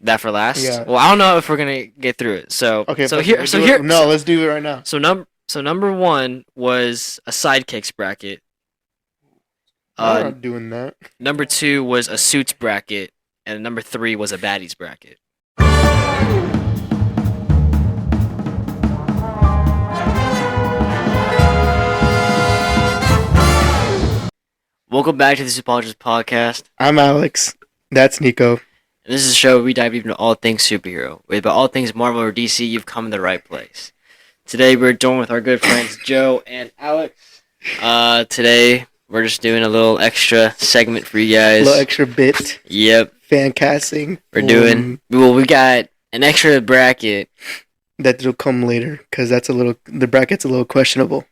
That for last? Yeah. Well, I don't know if we're gonna get through it. So Okay. here. No, let's do it right now. So number one was a sidekicks bracket. I'm not doing that. Number two was a suits bracket, and number three was a baddies bracket. Welcome back to the Supeologists Podcast. I'm Alex. That's Nico. And this is a show where we dive deep into all things superhero. About all things Marvel or DC, you've come in the right place. Today we're joined with our good friends Joe and Alex. Today we're just doing a little extra segment for you guys. A little extra bit. Yep. Fancasting. We got an extra bracket. That'll come later, because the bracket's a little questionable.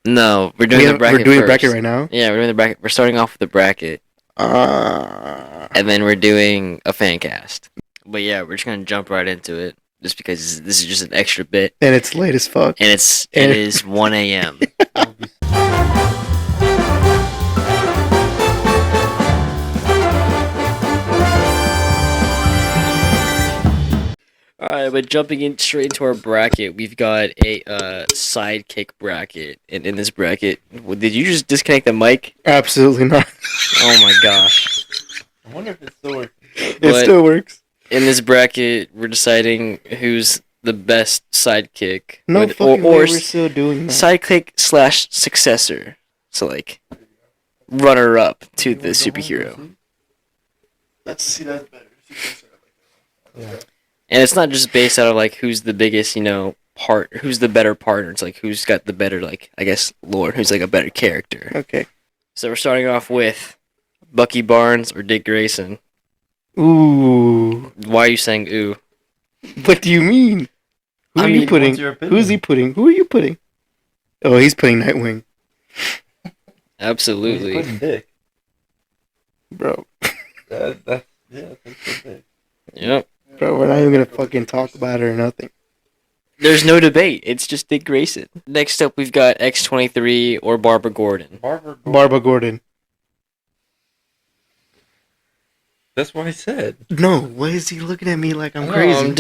No, we're doing the bracket. We're doing first. the bracket right now? Yeah, we're doing the bracket. We're starting off with the bracket. And then we're doing a fan cast. But yeah, we're just gonna jump right into it, just because this is just an extra bit. And it's late as fuck. And it is 1 a.m. Alright, but jumping in straight into our bracket, we've got a sidekick bracket. And in this bracket, did you just disconnect the mic? Absolutely not. Oh my gosh. I wonder if it still works. It still works. In this bracket, we're deciding who's the best sidekick. No fucking way we're still doing that. Sidekick / successor. So, like, runner-up to the superhero. That's better. Yeah. And it's not just based out of, like, who's the biggest, who's the better partner. It's, like, who's got the better, like, I guess, lore. Who's, like, a better character. Okay. So we're starting off with Bucky Barnes or Dick Grayson. Ooh. Why are you saying ooh? What do you mean? Who are you putting? Who's he putting? Who are you putting? Oh, he's putting Nightwing. Absolutely. He's putting Dick. Bro. That's so big. Yep. Bro, we're not even gonna fucking talk about it or nothing. There's no debate. It's just Dick Grayson. Next up, we've got X-23 or Barbara Gordon. Barbara Gordon. That's what I said. No, why is he looking at me like I'm crazy?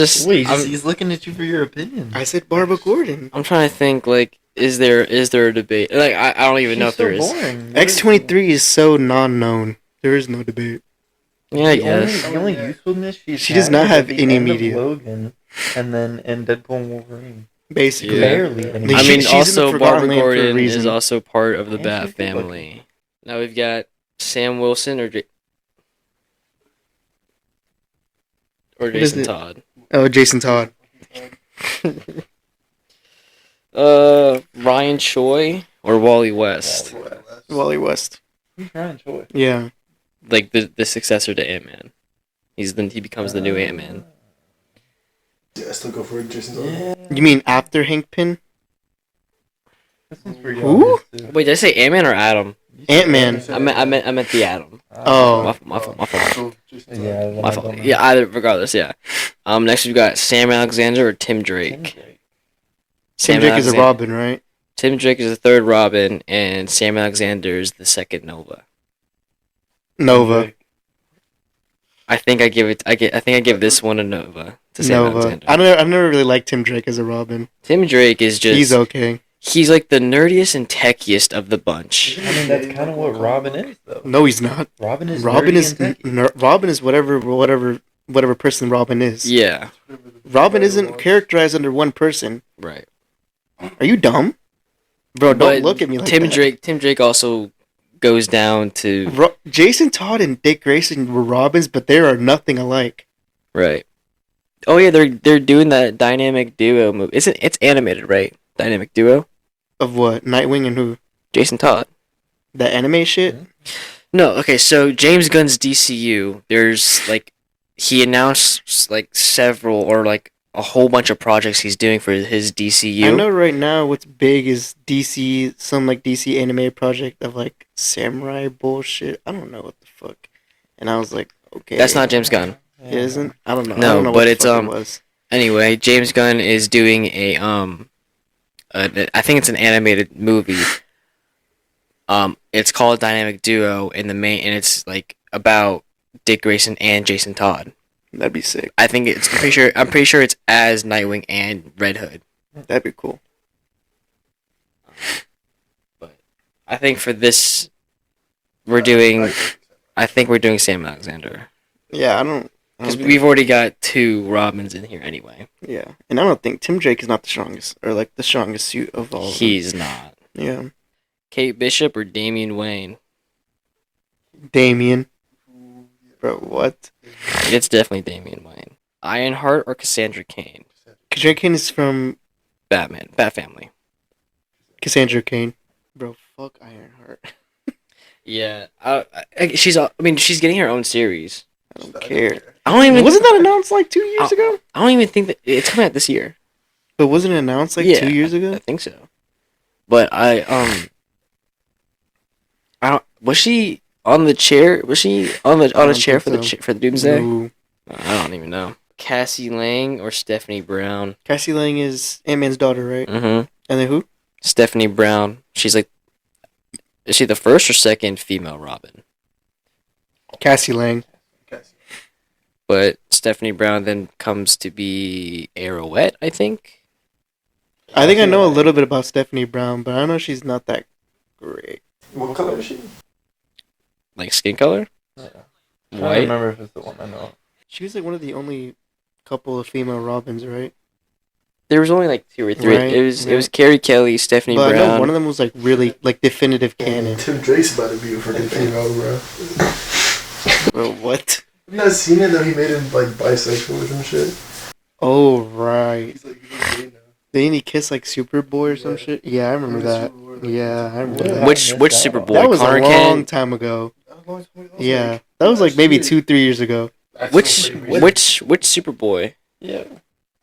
He's looking at you for your opinion. I said Barbara Gordon. I'm trying to think, like, is there a debate? Like, I don't even know if there is. X-23 is so non-known. There is no debate. Yeah, I guess. The only usefulness she does not have any media. Logan, and then in Deadpool and Wolverine. Basically. Yeah. Barely. I mean, she's also Barbara Gordon is is also part of the And Bat she's good family. Now we've got Sam Wilson or Jason Todd. Oh, Jason Todd. Ryan Choi or Wally West. Wally West. Who's Ryan Choi? Yeah. Like the successor to Ant-Man. He becomes the new Ant-Man. Yeah, I still go for Jason Todd. You mean after Hank Pym? This one's pretty Who? obvious, too. Wait, did I say Ant-Man or Adam? Ant-Man. I meant the Atom. Oh. My fault. Yeah, My fault. Yeah, either regardless. Yeah. Next we've got Sam Alexander or Tim Drake. Tim Drake is a Robin, right? Tim Drake is the third Robin, and Sam Alexander is the second Nova. Nova. I think I give this one a Nova to Sam Nova. Alexander. I've never really liked Tim Drake as a Robin. Tim Drake is just he's okay. He's like the nerdiest and techiest of the bunch. I mean, that's kind of what Robin is, though. No, he's not. Robin is Robin is whatever person Robin is. Yeah. Robin isn't characterized under one person. Right. Are you dumb? Bro, don't look at me like that. Tim Drake also goes down to Jason Todd and Dick Grayson were Robins, but they are nothing alike. Right. Oh yeah, they're doing that dynamic duo movie. It's animated, right? Dynamic duo? Of what? Nightwing and who? Jason Todd. The anime shit? No, okay, so James Gunn's DCU, there's like he announced like several or like a whole bunch of projects he's doing for his DCU. I know right now what's big is some like DC anime project of like samurai bullshit. I don't know what the fuck. And I was like, okay. That's not James Gunn. It isn't? I don't know. No, I don't know but what it's the fuck it was. Anyway, James Gunn is doing a I think it's an animated movie. It's called Dynamic Duo, and it's like about Dick Grayson and Jason Todd. That'd be sick. I think it's I'm pretty sure it's as Nightwing and Red Hood. That'd be cool. But I think for this, I think we're doing Sam Alexander. Yeah, I don't Because think- we've already got 2 Robins in here anyway. Yeah, and I don't think Tim Drake is not the strongest, or like the strongest suit of all. Of them. He's not. Yeah, Kate Bishop or Damian Wayne? Damien. Bro, what? It's definitely Damian Wayne. Ironheart or Cassandra Cain? Cassandra Cain is from Batman. Bat Family. Cassandra Cain. Bro, fuck Ironheart. Yeah. She's getting her own series. I don't care. I don't even. Wasn't that announced like 2 years ago? I don't even think that it's coming out this year. But wasn't it announced like 2 years ago? I think so. But I don't. Was she on the chair? Was she on a chair for for the Doomsday? No. I don't even know. Cassie Lang or Stephanie Brown? Cassie Lang is Ant-Man's daughter, right? Mm-hmm. And then who? Stephanie Brown. She's like, is she the first or second female Robin? Cassie Lang. But Stephanie Brown then comes to be Arrowette, I think. I think I know a little bit about Stephanie Brown, but I know she's not that great. What color is she? Like skin color? Yeah. I don't White? remember if it's the one I know. She was like one of the only couple of female Robins, right? There was only like 2 or 3. Right, It was right. Carrie Kelly, Stephanie But I Brown. know one of them was like really like definitive canon. Tim Drake's about to be a freaking female, bro. Bro, what? Have you not seen it though? He made him like bisexual or some shit. Oh right. He's like gay now. Didn't he kiss like Superboy or some Yeah. shit? Yeah, I remember that. Yeah, I remember that. Which I missed Superboy? That was Connor a long Kent? time ago. Like, Yeah, that was like maybe 2-3 years ago. Which Superboy? Yeah.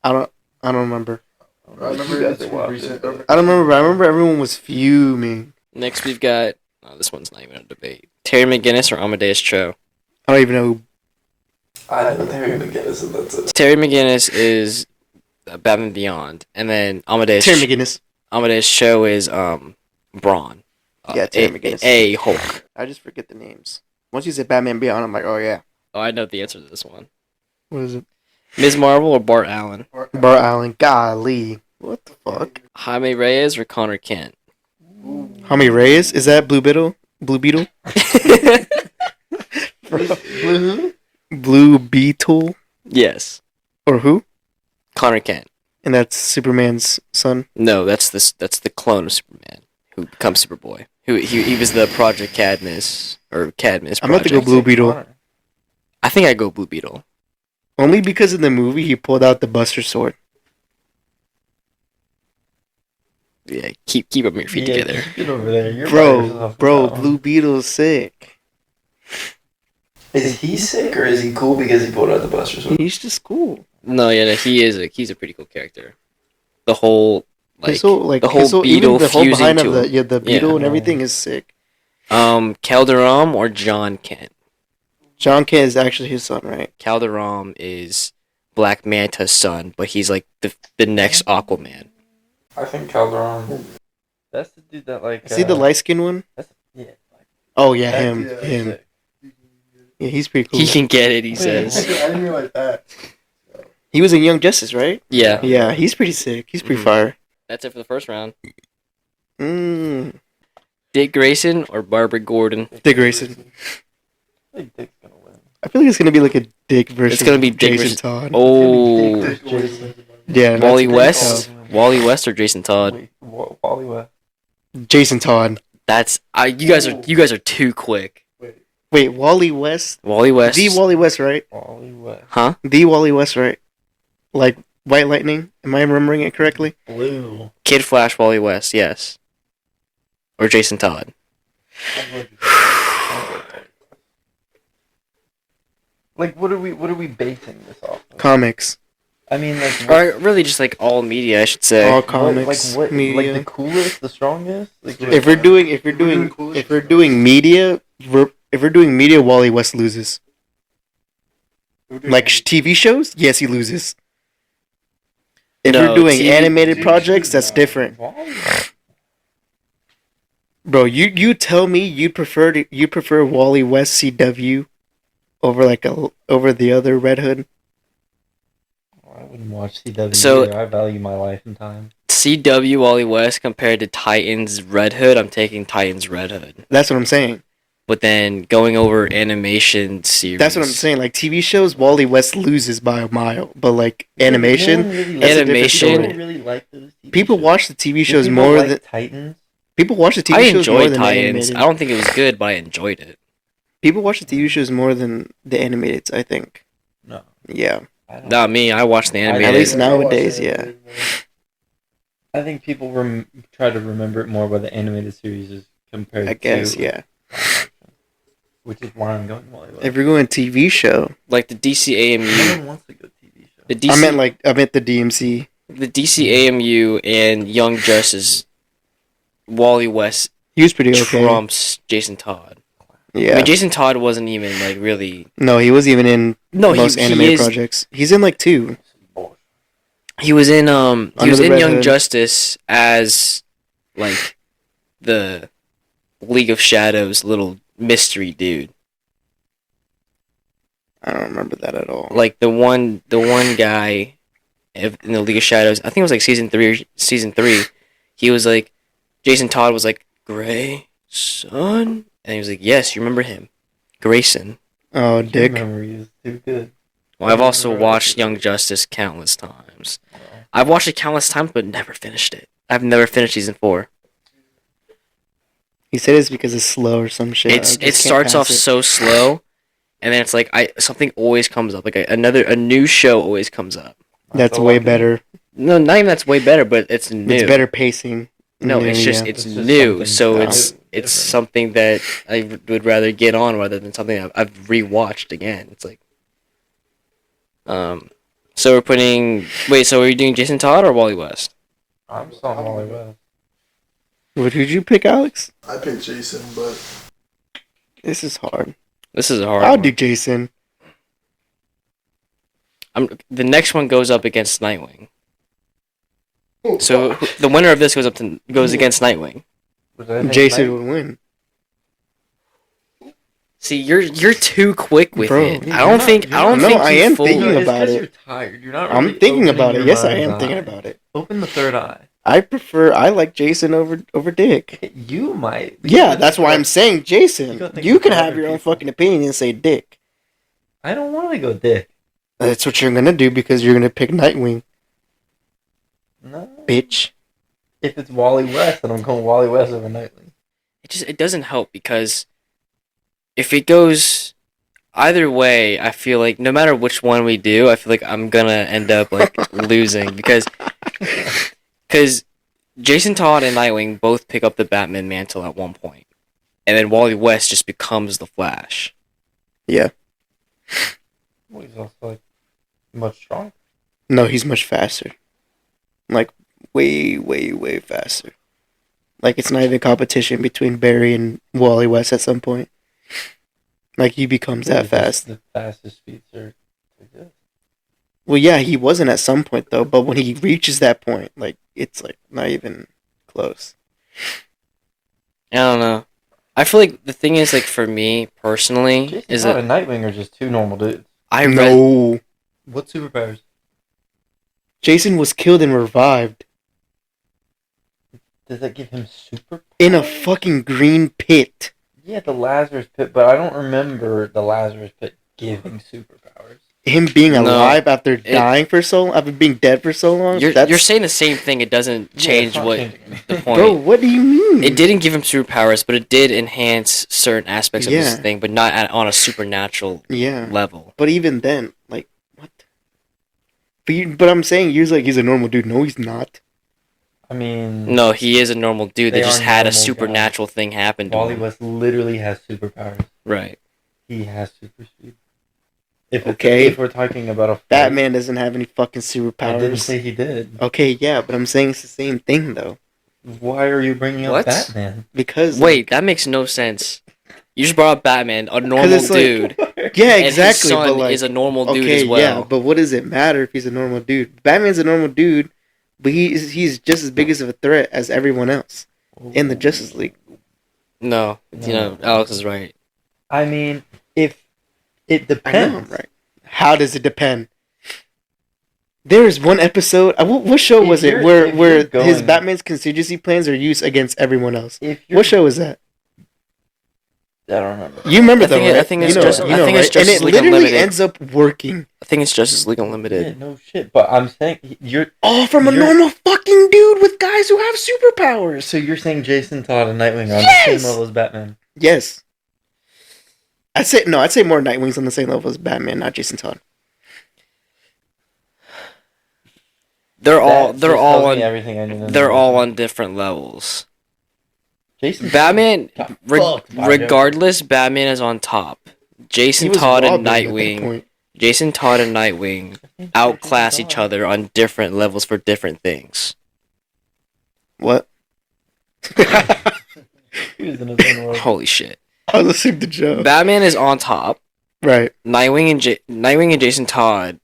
I don't remember. I remember You guys it's are wild. recent. I don't remember. But I remember everyone was fuming. Next we've got... Oh, this one's not even a debate. Terry McGinnis or Amadeus Cho? I don't even know who. I know they're gonna get us, and that's it. Terry McGinnis is Batman Beyond. And then Amadeus Terry McGinnis. Cho is Brawn. Yeah, Terry McGinnis. A Hulk. I just forget the names. Once you say Batman Beyond, I'm like, oh yeah. Oh, I know the answer to this one. What is it? Ms. Marvel or Bart Allen? Bart Allen. Golly. What the fuck? Jaime Reyes or Connor Kent? Jaime Reyes? Is that Blue Beetle? Blue Beetle? Blue Beetle? Yes. Or who? Connor Kent. And that's Superman's son. No, that's the clone of Superman who becomes Superboy. Who he was the Project Cadmus or Cadmus I'm about to go Project. Blue Beetle. I think I go Blue Beetle. Only because in the movie he pulled out the Buster Sword. Yeah, keep up your feet together. Get over there. You're by yourself Bro, with bro, that one. Blue Beetle's sick. Is he sick or is he cool because he pulled out the Buster Sword? He's just cool. No, yeah, he's a pretty cool character. The whole His whole, the whole his whole, beetle even the whole fusing behind to of the him. the beetle Yeah. and everything is sick. Calderon or John Kent? John Kent is actually his son, right? Calderon is Black Manta's son, but he's like the next Aquaman. I think Calderon. That's the dude that like. Is he the light skinned one? Yeah. Oh yeah, That him. dude's Him. sick. Yeah, he's pretty cool. He can get it, he says. I didn't realize that. He was in Young Justice, right? Yeah. Yeah, he's pretty sick. He's pretty Mhm. fire. That's it for the first round. Mm. Dick Grayson or Barbara Gordon? Dick Grayson. I think Dick's gonna win. I feel like it's gonna be like a Dick versus It's gonna be Dick Jason versus- Todd. Oh, Jason. Yeah, that's Wally Dick West, Todd. Wally West or Jason Todd? Wait, Wally West. Jason Todd. That's you guys are too quick. Wait, Wally West. Wally West, The Wally West, right? Wally West. huh? The Wally West, right? Like White Lightning. Am I remembering it correctly? Blue. Kid Flash, Wally West, yes. Or Jason Todd. Like, what are we basing this off of? Comics. I mean, like, Or really just like all media, I should say. All what, comics. like media. the coolest, the strongest? Like, If we're doing media, if we're doing media, Wally West loses. Like TV shows, yes, he loses. If No, we're doing TV animated projects, that's different, Wally? bro. You tell me you prefer Wally West CW over over the other Red Hood. I wouldn't watch CW So- either. I value my life and time. CW Wally West compared to Titans Red Hood, I'm taking Titans Red Hood. That's what I'm saying. But then going over animation series. That's what I'm saying. Like TV shows, Wally West loses by a mile, but like animation, No one really that's a Animation- different People story. really like those TV People shows. watch the TV Do shows people more like than Titans. people watch the TV I shows more enjoyed than the Titans. animated. I don't think it was good, but I enjoyed it. People watch the TV shows more than the animated. I think. No, Yeah. I don't. Not me. I watched the animated. At least nowadays, yeah. I think people try to remember it more by the animated series as compared I guess. to Yeah. which is why I'm going Wally West. If you're going TV show, Like the DC AMU. No one wants to go TV show. The DC, I meant the DMC. the DC AMU and Young Justice, Wally West He was pretty okay. trumps Jason Todd. I Yeah. mean, Jason Todd wasn't even like really. No, he wasn't even in No, most he animated is. projects. He's in like 2. He was in he Under was the in Red Young Hood. Justice as like the League of Shadows little mystery dude. I don't remember that at all. Like the one guy in the League of Shadows. I think it was like season 3. He was like Jason Todd was like Gray son, and he was like, yes, you remember him, Grayson. Oh, Your Dick. memory is too good. Well, I've also watched Young Justice countless times. I've watched it countless times, but never finished it. I've never finished season 4. He said it's because it's slow or some shit. I It just can't starts pass off it. so slow, and then it's like something always comes up. Like a new show always comes up. That's all way I can- better. No, not even that's way better, but it's new. It's better pacing. No, Yeah, it's just yeah. it's It's just new, something so new, it's different. something that I would rather get on rather than something I've rewatched again. It's like, so we're putting. Wait, so are you doing Jason Todd or Wally West? I'm still on Wally West. What did you pick, Alex? I picked Jason, but This is hard. This is a hard. I'll one. do Jason. The next one goes up against Nightwing. So the winner of this goes against Nightwing. Was I think Jason Night- would win. See, you're too quick with Bro, it. you're I don't not- think you're I don't not. think No, I you am fully- thinking No, it's about 'cause it. You're tired. You're not. I'm really thinking opening about it. your Yes, I mind's am thinking eye. about it. Open the third eye. I like Jason over Dick. You might. Yeah, that's why I'm saying You Jason. gotta think You of can other have your own people. fucking opinion and say Dick. I don't want to go Dick. That's what you're gonna do because you're gonna pick Nightwing, No. bitch. If it's Wally West, then I'm going Wally West over Nightwing. it doesn't help because if it goes either way, I feel like no matter which one we do, I feel like I'm gonna end up like losing because Jason Todd and Nightwing both pick up the Batman mantle at one point, and then Wally West just becomes the Flash. Yeah. Well, he's also like much stronger. No, he's much faster. Like way, way, way faster. Like it's not even competition between Barry and Wally West at some point. Like he becomes that fast. The fastest speeds are good. Well, yeah, he wasn't at some point though. But when he reaches that point, like it's like not even close. I don't know. I feel like the thing is like for me personally Jason is Todd that and Nightwing are just two normal dudes. I read No, What superpowers? Jason was killed and revived Does that give him superpowers? in a fucking green pit. Yeah, the Lazarus Pit, but I don't remember the Lazarus Pit giving superpowers. Him being No, alive after dying for so long, after being dead for so long. you're saying the same thing. It doesn't change Yeah, it's not what changing. the point. Bro, what do you mean? It didn't give him superpowers, but it did enhance certain aspects of his Yeah. thing, but not on a supernatural Yeah. level. But even then, like, what? But I'm saying he's a normal dude. No, he's not. I mean, No, he is a normal dude. They They just are had a normal supernatural thing happen to Wally him. West literally has superpowers. Right. He has super speed. If Okay. if we're talking about a fight, Batman doesn't have any fucking I didn't superpowers. say he did. Okay, yeah, but I'm saying it's the same thing though. Why are you bringing up What? Batman? Because Wait, that makes no sense. You just brought up Batman, a normal it's like- dude. yeah, And exactly. his son but like, is a normal dude okay, as well. yeah, but what does it matter if he's a normal dude? Batman's a normal dude, but he's just as big as of a threat as everyone else in the Justice League. No, Alex is right. I mean, if it I know, depends. right? How does it depend? There's one episode. What show If was it you're- where if you're his going- Batman's contingency plans are used against everyone else? If you're, What show was that? I don't remember. You remember I that, think right? I think it's you know, just. you I know, think right? it's just And it League literally Unlimited. ends up working. I think it's Justice League Yeah, Unlimited. no shit. But I'm saying you're. All from a You're- normal fucking dude with guys who have superpowers. So you're saying Jason Todd and Nightwing are on Yes! the same level as Batman? Yes. I'd say more Nightwing's on the same level as Batman, not Jason Todd. They're That all just they're tells all me on everything I need to know. they're all on different levels. Jason Batman, got fucked by regardless, Batman is on top. He Jason was Todd and Robin at that Nightwing, point. Jason Todd and Nightwing Joker. outclass each other on different levels for different things. What? He was in his own world. Holy shit! I was listening to Joe. Batman is on top. Right. Nightwing and Jason Todd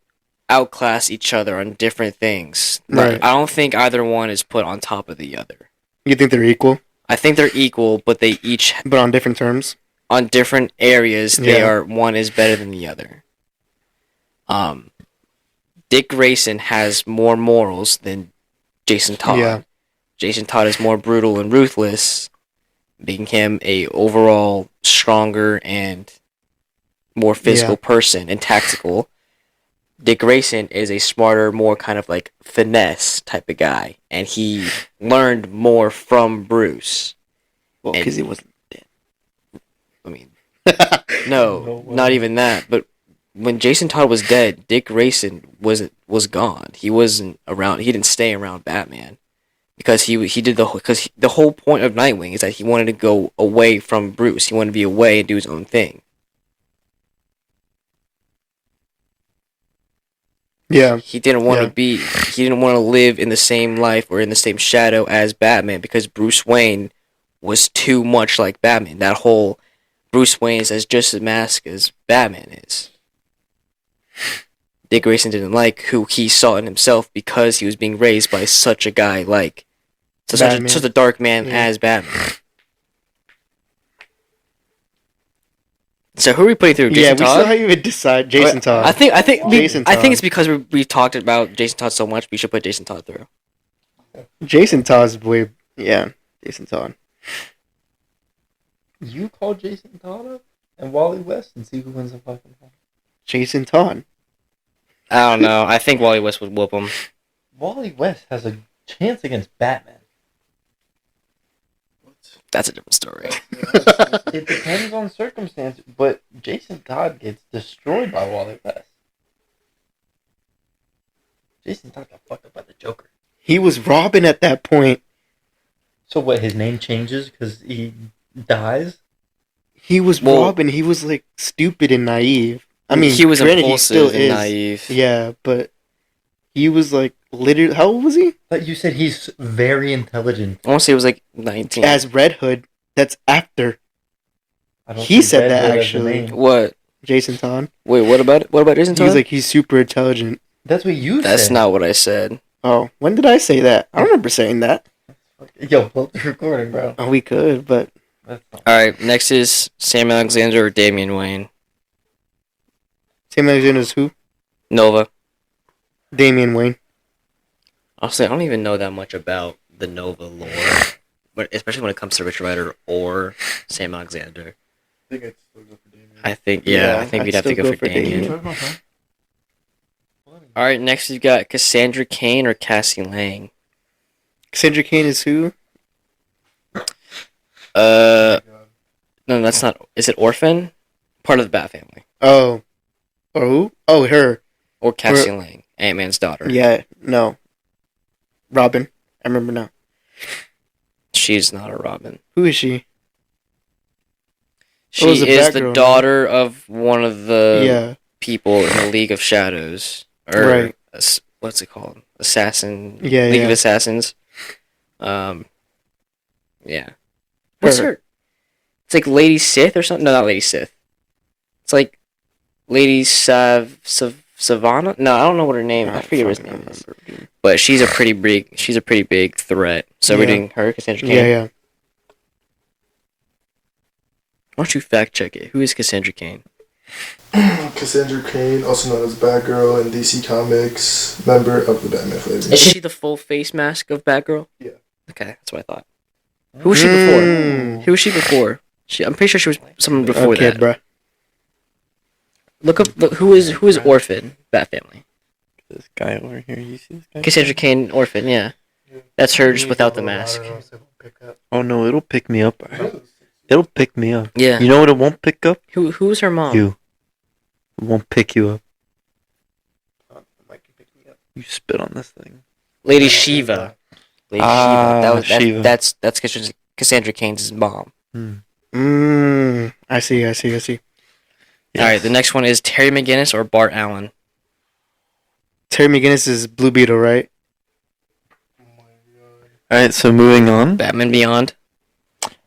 outclass each other on different things. Right. I don't think either one is put on top of the other. You think they're equal, I think they're equal, but they each but on different terms? on different areas. They Yeah. are one is better than the other. Dick Grayson has more morals than Jason Todd. Yeah. Jason Todd is more brutal and ruthless, making him a overall stronger and more physical person and tactical. Dick Grayson is a smarter, more kind of like finesse type of guy, and he learned more from Bruce. Well, And- because he wasn't dead. I mean, no, No way. not even that. But when Jason Todd was dead, Dick Grayson was gone. He wasn't around. He didn't stay around Batman because he did the whole point of Nightwing is that he wanted to go away from Bruce. He wanted to be away and do his own thing. Yeah. He didn't want Yeah. to be. He didn't want to live in the same life or in the same shadow as Batman because Bruce Wayne was too much like Batman. That whole Bruce Wayne is as just a mask as Batman is. Dick Grayson didn't like who he saw in himself because he was being raised by such a guy like Batman. such a dark man Yeah. as Batman. So who are we putting through? Jason Yeah, we Todd? still haven't even decide Jason Todd. I think Jason I think Todd. it's because we've talked about Jason Todd so much. We should put Jason Todd through. Jason Todd's way. Yeah, Jason Todd. You call Jason Todd up and Wally West and see who wins the fucking fight. Jason Todd. I don't know. I think Wally West would whoop him. Wally West has a chance against Batman. That's a different story. It depends on circumstance, but Jason Todd gets destroyed by Wally West. Jason Todd got fucked up by the Joker. He was Robin at that point. So what? His name changes because he dies. He was Well- Robin. He was like stupid and naive. I mean, he was granted, impulsive he still and is. naive. Yeah, but he was like literally. How old was he? But you said he's very intelligent. I want to say he was like 19. As Red Hood. That's after I don't He think said Red that, Hood has a actually. name. What? Jason Todd. Wait, what about Jason He Todd? was like he's super intelligent. That's what you That's said. not what I said. Oh, when did I say that? I don't remember saying that. Yo, pull up the recording, bro. Oh, we could, but That's not... All right, next is Sam Alexander or Damian Wayne. Sam Alexander's who? Nova. Damian Wayne. Honestly, I don't even know that much about the Nova lore, but especially when it comes to Richard Rider or Sam Alexander. I think I'd still go for Damien. I think Yeah, I think I'd we'd have to still go go for for Damian. Damian. All right, next we've got Cassandra Cain or Cassie Lang. Cassandra Cain is who? No, that's not. Is it Orphan? Part of the Bat family. Oh. Or who? Oh, her. Or Cassie Lang, Ant-Man's daughter. Yeah, no. Robin. I remember now. She's not a Robin. Who is she? She Oh, it's a is the Batgirl, daughter of one of the Yeah. people in the League of Shadows. Or, Right. What's it called? Assassin. Yeah, League yeah. of Assassins. Yeah. What's Her. her? It's like Lady Sith or something? No, not Lady Sith. It's like Lady Savannah? No, I don't know what her name. I forget what her name is. But she's a pretty big threat. So we're Yeah. doing her, Cassandra Cain. Yeah, yeah. Why don't you fact check it? Who is Cassandra Cain? Cassandra Cain, also known as Batgirl in DC Comics, member of the Batman flavor. Is she the full face mask of Batgirl? Yeah. Okay, that's what I thought. Who was she before? Who was she before? I'm pretty sure she was someone before Okay, that. bruh. Look who is Orphan Bat Family. This guy over here, you see this guy? Cassandra Cain Orphan, yeah. That's her just without the mask. Oh no, it'll pick me up. It'll pick me up. Yeah. You know what it won't pick up? Who's her mom? You. It won't pick you up. You spit on this thing. Lady Shiva. Lady Shiva. Shiva. That's Cassandra Cain's mom. I see. Yes. All right, the next one is Terry McGinnis or Bart Allen. Terry McGinnis is Blue Beetle, right? Alright, so moving on. Batman Beyond.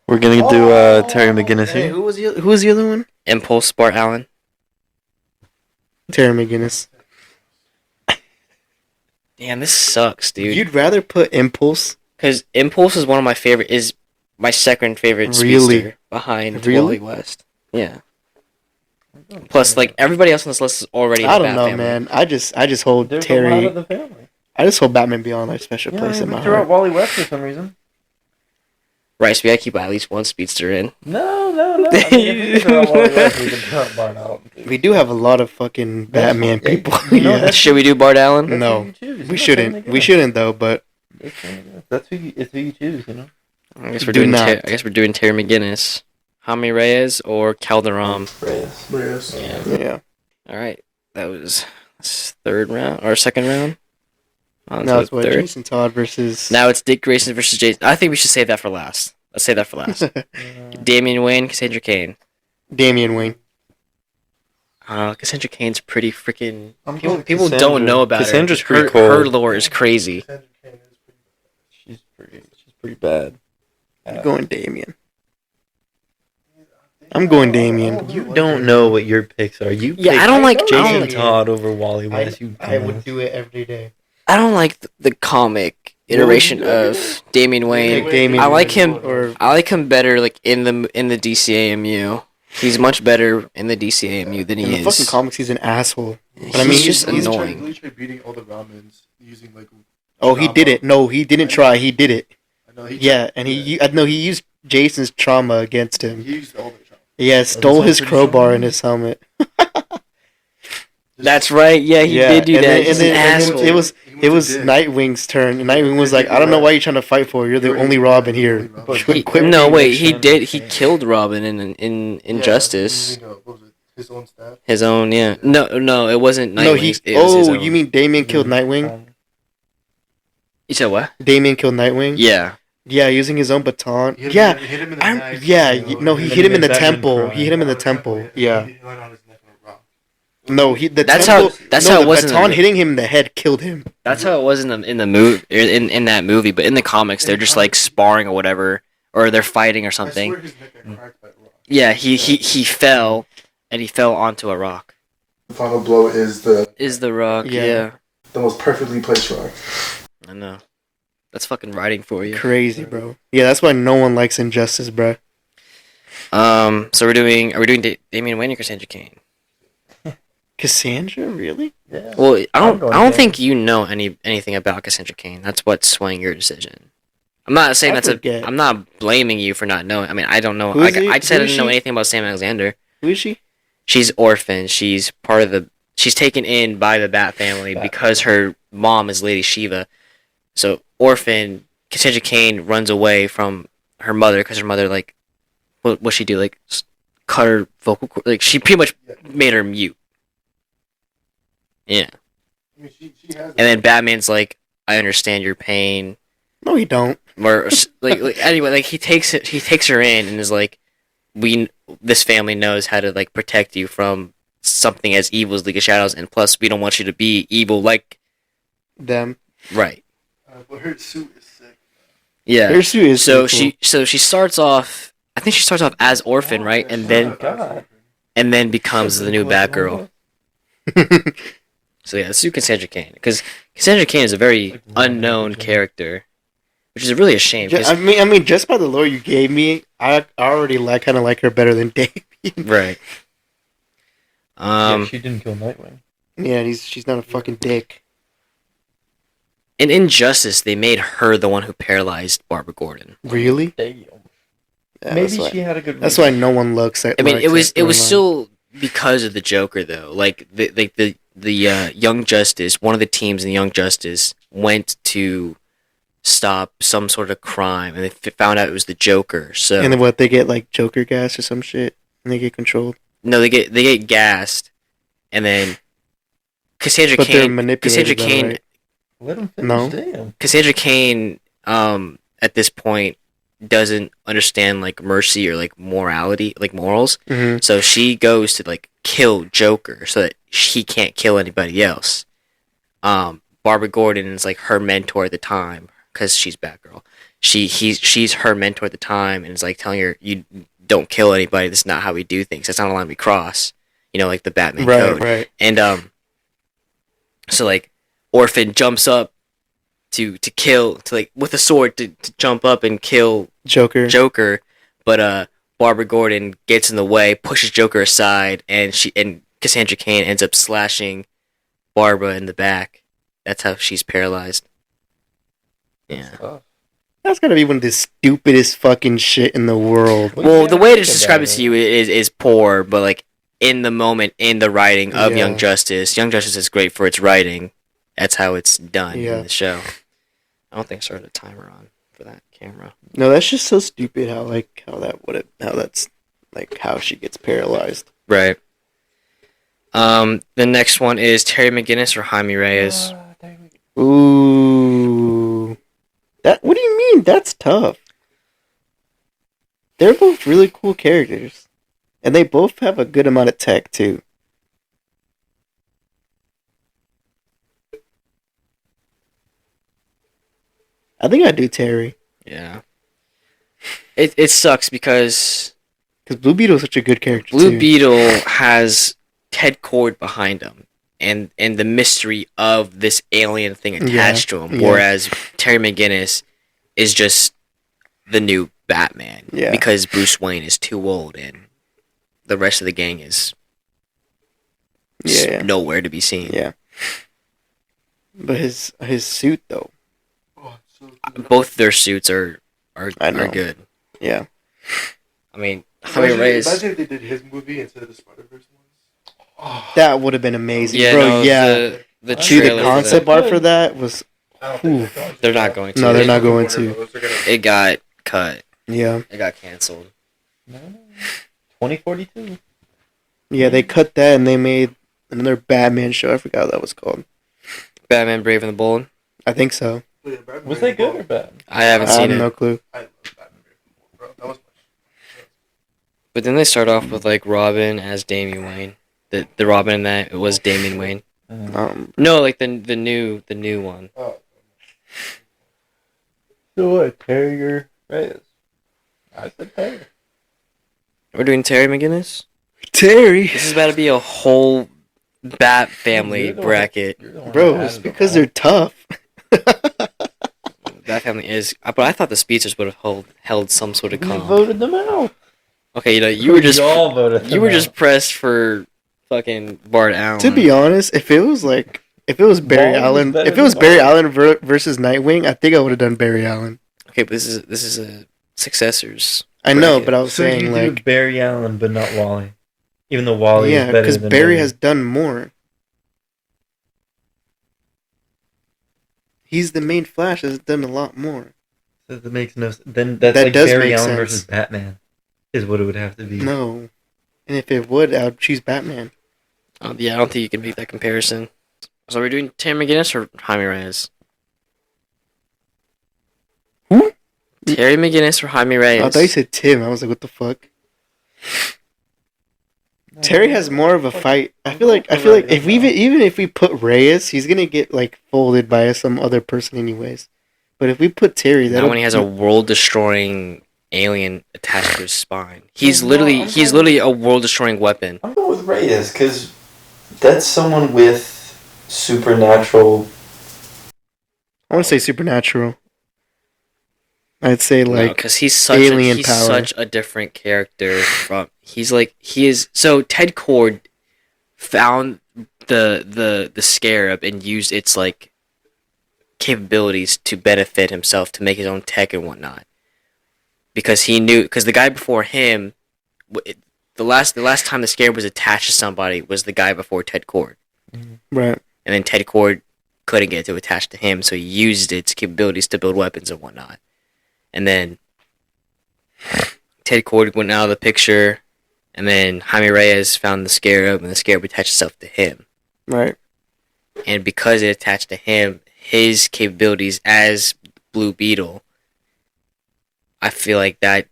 We're gonna do Terry McGinnis Hey, here. who was the other one? Impulse Bart Allen. Terry McGinnis. Damn, this sucks, dude. You'd rather put Impulse? Because Impulse is one of my second favorite Really? speedster behind Really? Wally West. Yeah. Plus, like, everybody else on this list is already in the I don't Bat know, family. man. I just hold There's a Terry. lot of the family. I just hold Batman Beyond a special place in my threw out heart. Wally West for some reason. Right, so we gotta keep at least one speedster in. No. I mean, if we throw out Wally West, we can throw out Bart out. We do have a lot of fucking Batman yeah, people. you know, Yeah. Should we do Bart Allen? No, Who you choose. we shouldn't. We shouldn't though. But That's who you choose. You know. I guess we're Do doing. not. I guess we're doing Terry McGinnis, Jaime Reyes, or Calderon. Reyes. Yeah. yeah, All right, that was third round or second round. On now to it's what third. Jason Todd versus. Now it's Dick Grayson versus Jason. I think we should save that for last. Let's save that for last. Damian Wayne, Cassandra Cain. Damian Wayne. Cassandra Cain's pretty freaking. I'm People going Cassandra. don't know about Cassandra's her. pretty Her, cool. her lore is crazy. She's pretty bad. I'm going Damian. I'm going Damian. You don't know what your picks are. You Yeah, picked I don't like Jason Todd over Wally West. I would do it every day. I don't like the comic iteration of Damian Wayne. Damian I like him. Or I like him better like in the DCAMU. He's much better in the DCAMU than in he the fucking is. comics, he's an asshole. But I He's mean, just he's annoying. He tried beating all the Ramens using like. Oh, he did it. No, he didn't try. He did it. I know, he Yeah, tried- and he used Jason's trauma against him. He used all the trauma. Yeah, stole sounds his pretty crowbar strong. in his helmet. That's right. Yeah, he did do and that. then- He's and an then asshole. it was Nightwing's turn. And Nightwing was like, I don't know why you're trying to fight for. You're the only Robin here. He- Quit no, being wait. rich. He did. He killed Robin in Injustice. Using, what was it? His own staff. His own. Yeah. No. It wasn't No, Nightwing's. It was his own. you mean Damien killed Nightwing? You said what? Damien killed Nightwing? Yeah. Yeah, using his own baton. He hit Yeah, him in the I'm, neck, yeah. you know, No, he and hit him in the then he temple. cried. He hit him in the temple. Yeah. He landed on his neck on a rock. No, the That's temple, how- that's no, how it the was in the baton mo- hitting him in the head killed him. That's how it was in the movie in that movie. But in the comics, they're just like sparring or whatever, or they're fighting or I something. swear his neck got cracked by a rock. Yeah. He fell, and he fell onto a rock. The final blow is The rock? Yeah. Yeah. the most perfectly placed rock. I know. That's fucking writing for you. Crazy, bro. Yeah, that's why no one likes Injustice, bro. So are we doing Damian Wayne or Cassandra Cain? Cassandra, really? Yeah. Well, I I'm don't going I don't Cain. think you know anything about Cassandra Cain. That's what's swaying your decision. I'm not saying I that's forget. I'm not blaming you for not knowing. I mean, I don't know. Who is he? I said Who I is didn't know she? anything about Sam Alexander. Who is she? She's orphan. She's part of the. She's taken in by the Bat family because her mom is Lady Shiva. So orphan Cassandra Cain runs away from her mother because her mother like, what she do like, cut her vocal cord. Like she pretty much made her mute. Yeah, I mean, she has. and then Batman's like, I understand your pain. No, he don't. Or like anyway, like he takes her in and is like, this family knows how to like protect you from something as evil as League of Shadows, and plus we don't want you to be evil like Them. right. But her suit is sick. Yeah. Her suit is So cool. she starts off. I think she starts off as orphan, right, and then becomes the new Batgirl. So yeah, let's do Cassandra Cain because Cassandra Cain is a very unknown character, which is really a shame. 'cause- I mean, just by the lore you gave me, I already kind of like her better than Damien. Right. Yeah, she didn't kill Nightwing. Yeah, she's not a fucking dick. in Injustice, they made her the one who paralyzed Barbara Gordon. Really? Damn. Yeah, Maybe she had a good. That's why no one looks at. I mean, likes it was that storyline. still because of the Joker though. Like the Young Justice, one of the teams in the Young Justice went to stop some sort of crime, and they found out it was the Joker. So And then what? They get like Joker gas or some shit, and they get controlled. no, they get gassed, and then Cassandra But they're Cain. manipulated, though, right? Let him finish. No. Damn. Cassandra Cain, at this point, doesn't understand like mercy or like morality, like morals. Mm-hmm. So she goes to like kill Joker so that he can't kill anybody else. Barbara Gordon is like her mentor at the time because she's Batgirl. She's her mentor at the time and is like telling her, "You don't kill anybody. This is not how we do things. That's not a line we cross." You know, like the Batman code. Right. And so like Orphan jumps up to kill, to like with a sword to jump up and kill Joker. But Barbara Gordon gets in the way, pushes Joker aside, and Cassandra Cain ends up slashing Barbara in the back. That's how she's paralyzed. Yeah. Oh. That's gotta be one of the stupidest fucking shit in the world. Well, the way to think describe about it to you is poor, but like in the moment, in the writing of Yeah. Young Justice is great for its writing. That's how it's done Yeah. in the show. I don't think I started a timer on for that camera. No, that's just so stupid. How she gets paralyzed. Right. The next one is Terry McGinnis or Jaime Reyes. Ooh, what do you mean? That's tough. They're both really cool characters, and they both have a good amount of tech too. I think I'd do Terry. Yeah. It sucks because Blue Beetle is such a good character Blue too. Beetle has Ted Cord behind him and the mystery of this alien thing attached to him, yeah. whereas Terry McGinnis is just the new Batman because Bruce Wayne is too old and the rest of the gang is nowhere to be seen. Yeah. But his suit though. Both their suits are good. Yeah. I mean, Jaime Reyes. Imagine if they did his movie instead of the Spider-Verse ones. That would have been amazing, Yeah, bro. no, yeah. the Dude, trailer the for concept that- art for that was. They're not going to. No, they're not going to. It got cut. Yeah. It got canceled. No. 2042. Yeah, they cut that and they made another Batman show. I forgot what that was called. Batman Brave and the Bold. I think so. Was that good or bad? I haven't I seen have it. no clue. I love Batman, bro. That was But then they start off with like Robin as Damian Wayne. The Robin in that it was Damian Wayne. No, like the new one. So what? Terrier Reyes. I said Terrier. We're doing Terry McGinnis. Terry, This is about to be a whole Bat family You're the one- bracket. You're the one bro, that it's has because them they're tough. Bat family is, but I thought the speeches would have held some sort of all. You calm. voted them out. Okay, you were just all voted. you were just pressed for fucking Bart Allen. To be honest, if it was Barry Ball was Allen, better if it was than Barry Ball. Allen versus Nightwing, I think I would have done Barry Allen. Okay, but this is a successors. I know, bracket. but I was So saying you like, do Barry Allen, but not Wally. Even though Wally yeah, is better because than Barry has done more. He's the main Flash. Has done a lot more. So that makes no. Then that's That like does Barry make Allen sense. versus Batman, is what it would have to be. No, and if it would, I would choose Batman. Yeah, I don't think you can beat that comparison. So we're doing Terry McGinnis or Jaime Reyes? Who? Terry McGinnis or Jaime Reyes? I thought you said Tim. I was like, what the fuck? Terry has more of a fight. I feel like if we even if we put Reyes, he's gonna get like folded by some other person anyways. But if we put Terry, That when he has a world-destroying alien attached to his spine. He's literally a world-destroying weapon. I'm going with Reyes because that's someone with supernatural. I want to say supernatural. I'd say like Because he's alien power. such a different character from he is so Ted Cord found the scarab and used its like capabilities to benefit himself, to make his own tech and whatnot. Because the guy before him, the last time the scarab was attached to somebody was the guy before Ted Cord. Right. And then Ted Cord couldn't get it to attach to him, so he used its capabilities to build weapons and whatnot. And then Ted Cord went out of the picture, and then Jaime Reyes found the scarab, and the scarab attached itself to him. Right. And because it attached to him, his capabilities as Blue Beetle, I feel like that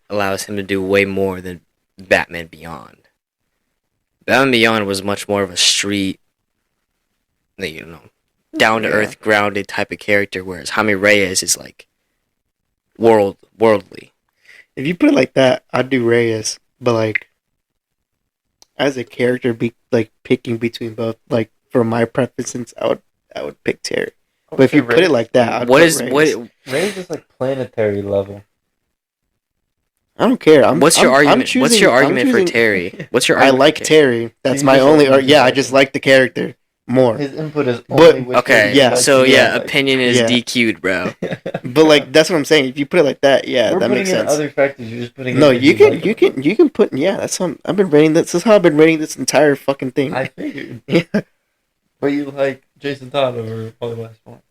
allows him to do way more than Batman Beyond. Batman Beyond was much more of a street, down to earth, grounded type of character, whereas Jaime Reyes is like worldly. If you put it like that, I'd do Reyes, but like as a character, picking between both, like for my preferences, I would pick Terry. But if you put it like that, I'd Reyes. Reyes is like planetary level. I don't care. What's your argument for Terry? What's your argument? I like Terry. That's my only. I just like the character more. His input is only with okay. Terry. So opinion is DQ'd, bro. But like that's what I'm saying. If you put it like that, that makes sense. Other factors, you're just putting. No, you can put. Yeah, that's how I've been rating this. This is how I've been rating this entire fucking thing. I figured. Yeah. But you like Jason Todd over Wally West more.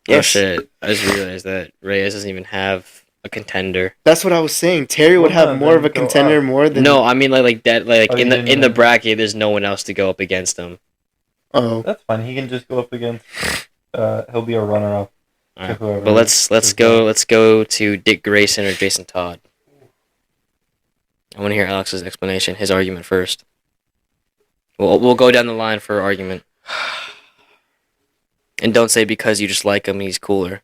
Yes. Oh shit! I just realized that Reyes doesn't even have a contender. That's what I was saying. Terry would have more of a contender more than. No, I mean like that. Like in the bracket, there's no one else to go up against him. Oh, that's fine. He can just go up against. He'll be a runner-up. Right. But let's go to Dick Grayson or Jason Todd. I want to hear Alex's explanation, his argument first. We'll go down the line for argument. And don't say because you just like him, he's cooler.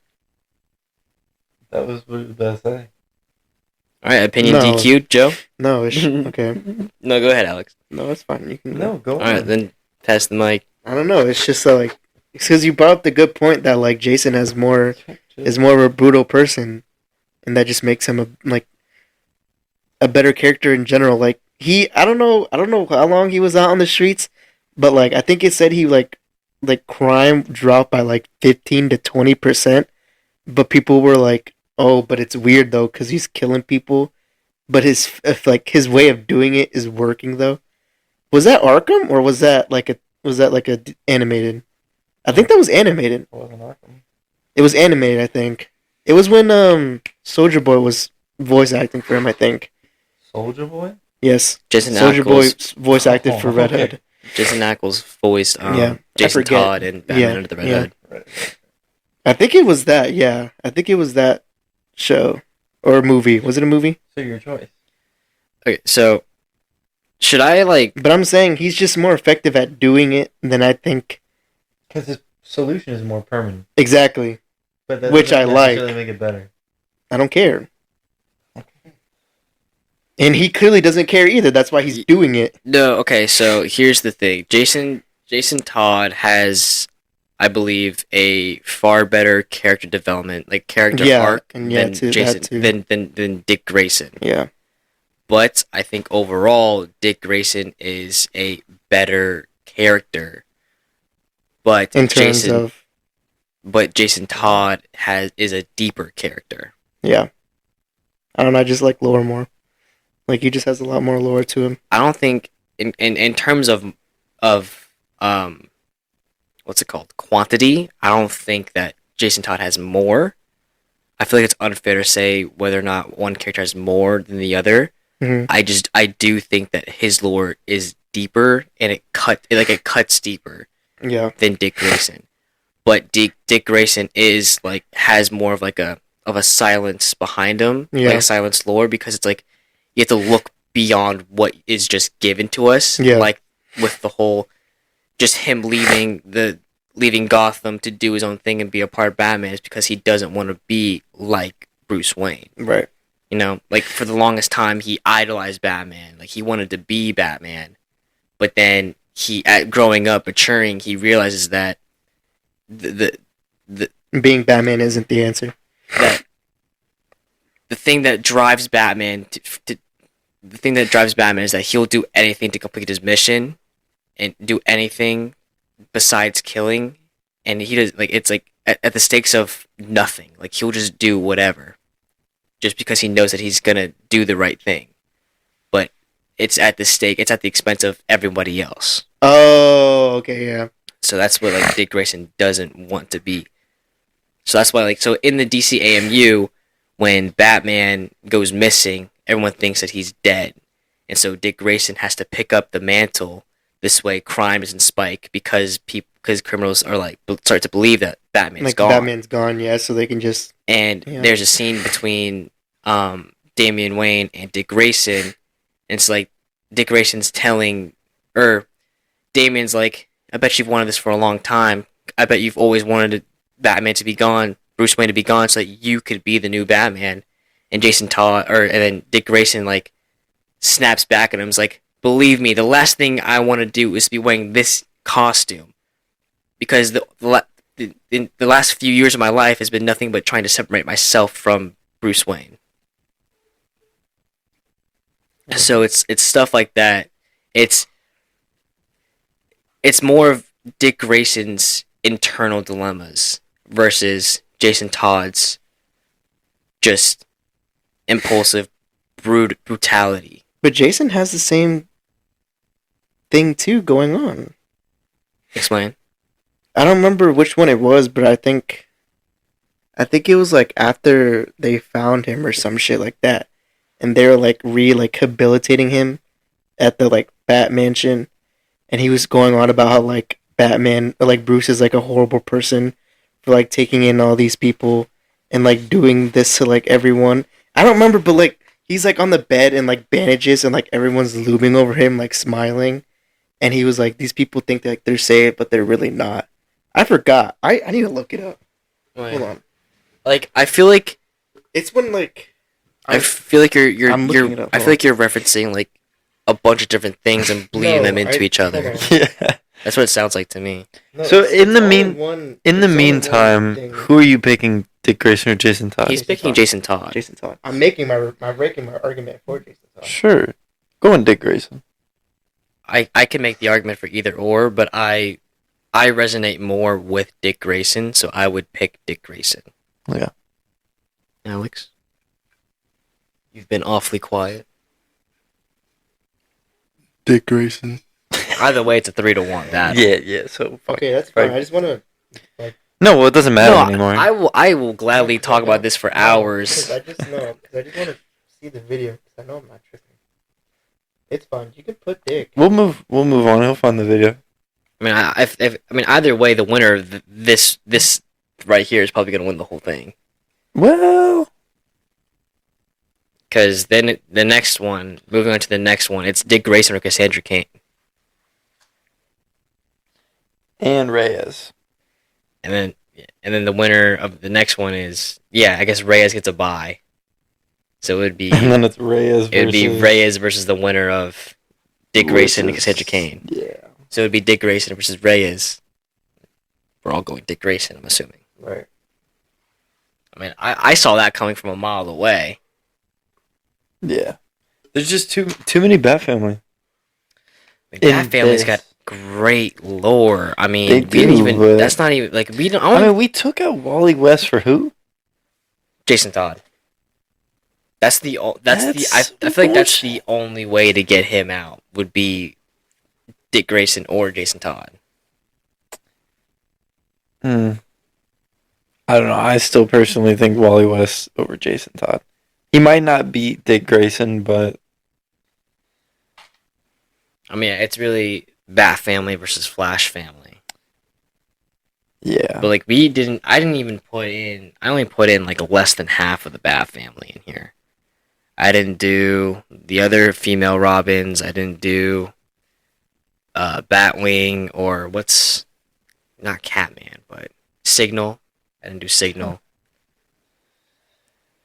That was what I was about to say. Alright, opinion DQ'd, Joe? No, it's okay. No, go ahead, Alex. No, it's fine. You can go. Alright, then pass the mic. I don't know. It's just like it's because you brought up the good point that like Jason is more of a brutal person, and that just makes him a better character in general. Like I don't know how long he was out on the streets, but like I think it said he like crime dropped by like 15 to 20%, but people were like, oh, but it's weird though because he's killing people, but his way of doing it is working though. Was that Arkham or was that like a animated? I think that was animated. It wasn't Arkham. It was animated, I think. It was when Soulja Boy was voice acting for him, I think. Soulja Boy? Yes. Soulja Boy voice acted for Red Hood. Jason Ackles voiced Jason Todd and Batman Under the Red Hood. Right. I think it was that, yeah. I think it was that show. Or movie. Was it a movie? So your choice. Okay, so should I But I'm saying he's just more effective at doing it than I think. Because his solution is more permanent. Exactly. But that which I like. Really make it better. I don't care. And he clearly doesn't care either. That's why he's doing it. No, okay, so here's the thing. Jason Todd has, I believe, a far better character development, like character arc than Dick Grayson. Yeah. But I think overall, Dick Grayson is a better character. But Jason Todd is a deeper character. Yeah. I don't know, I just like lore more. Like he just has a lot more lore to him. I don't think in terms of what's it called? Quantity, I don't think that Jason Todd has more. I feel like it's unfair to say whether or not one character has more than the other. Mm-hmm. I do think that his lore is deeper and it cuts deeper. Yeah. Than Dick Grayson. But Dick Grayson has more of a silence behind him, like a silence lore, because it's like you have to look beyond what is just given to us. Yeah. Like with the whole just him leaving Gotham to do his own thing and be a part of Batman is because he doesn't want to be like Bruce Wayne. Right. You know, like for the longest time he idolized Batman. Like he wanted to be Batman. But then growing up, maturing, he realizes that the being Batman isn't the answer. That the thing that drives Batman the thing that drives Batman is that he'll do anything to complete his mission, and do anything besides killing, and he does like it's like at the stakes of nothing. Like he'll just do whatever, just because he knows that he's gonna do the right thing. But it's at the stake. It's at the expense of everybody else. Oh, okay, yeah. So that's what like Dick Grayson doesn't want to be. So that's why so in the DC AMU, when Batman goes missing, everyone thinks that he's dead, and so Dick Grayson has to pick up the mantle. This way, crime doesn't spike because criminals are like start to believe that Batman's Like gone. Batman's gone, yeah. So they can just And there's a scene between Damian Wayne and Dick Grayson, and it's like Dick Grayson's Damian's like, I bet you've wanted this for a long time. I bet you've always wanted Batman to be gone, Bruce Wayne to be gone, so that you could be the new Batman. And then Dick Grayson like snaps back at him, is like, believe me, the last thing I want to do is be wearing this costume, because the last few years of my life has been nothing but trying to separate myself from Bruce Wayne. So it's stuff like that. It's more of Dick Grayson's internal dilemmas versus Jason Todd's just impulsive brutality. But Jason has the same thing too going on. Explain. I don't remember which one it was, but I think it was like after they found him or some shit like that, and they were like rehabilitating him at the like Bat Mansion, and he was going on about how like Batman, like Bruce is like a horrible person for like taking in all these people and like doing this to like everyone. I don't remember, but like he's like on the bed and like bandages and like everyone's looming over him like smiling, and he was like, these people think that like, they're safe, but they're really not. I forgot. I need to look it up. Wait. Hold on. Like I feel like It's when like I feel like you're I'm looking it up. I feel like you're referencing like a bunch of different things and bleeding them into each other. Yeah. That's what it sounds like to me. So in the meantime, who are you picking, Dick Grayson or Jason Todd? He's picking Jason Todd. Jason Todd. I'm making my argument for Jason Todd. Sure. Go on, Dick Grayson. I can make the argument for either or, but I resonate more with Dick Grayson, so I would pick Dick Grayson. Yeah. Alex? You've been awfully quiet. Dick Grayson. Either way, it's a 3-1 battle. Yeah. So Okay, that's fine. I just want to. no, well, it doesn't matter anymore. I will gladly talk about this for hours. I just want to see the video because I know I'm not tripping. It's fine. You can put Dick. We'll move on. He'll find the video. I mean, either way, the winner of this right here is probably going to win the whole thing. Well, Because then the next one, moving on to the next one, it's Dick Grayson or Cassandra Cain. and Reyes. And then the winner of the next one is, I guess Reyes gets a bye. So it would be And then it's Reyes. it would be Reyes versus the winner of Dick Grayson and Cassandra Cain. Yeah. So it would be Dick Grayson versus Reyes. We're all going Dick Grayson, I'm assuming. Right. I mean, I saw that coming from a mile away. Yeah. There's just too many Bat Family. Like, that family's got great lore. I mean, They we didn't do, even. but- That's not even like we don't. I mean, we took out Wally West for who? Jason Todd. I feel like that's the only way to get him out would be Dick Grayson or Jason Todd. I don't know. I still personally think Wally West over Jason Todd. He might not beat Dick Grayson, but I mean, it's really Bat Family versus Flash Family. yeah. But like I only put in like less than half of the Bat Family in here. I didn't do the other female Robins. I didn't do Batwing or not Catman, but Signal. I didn't do Signal.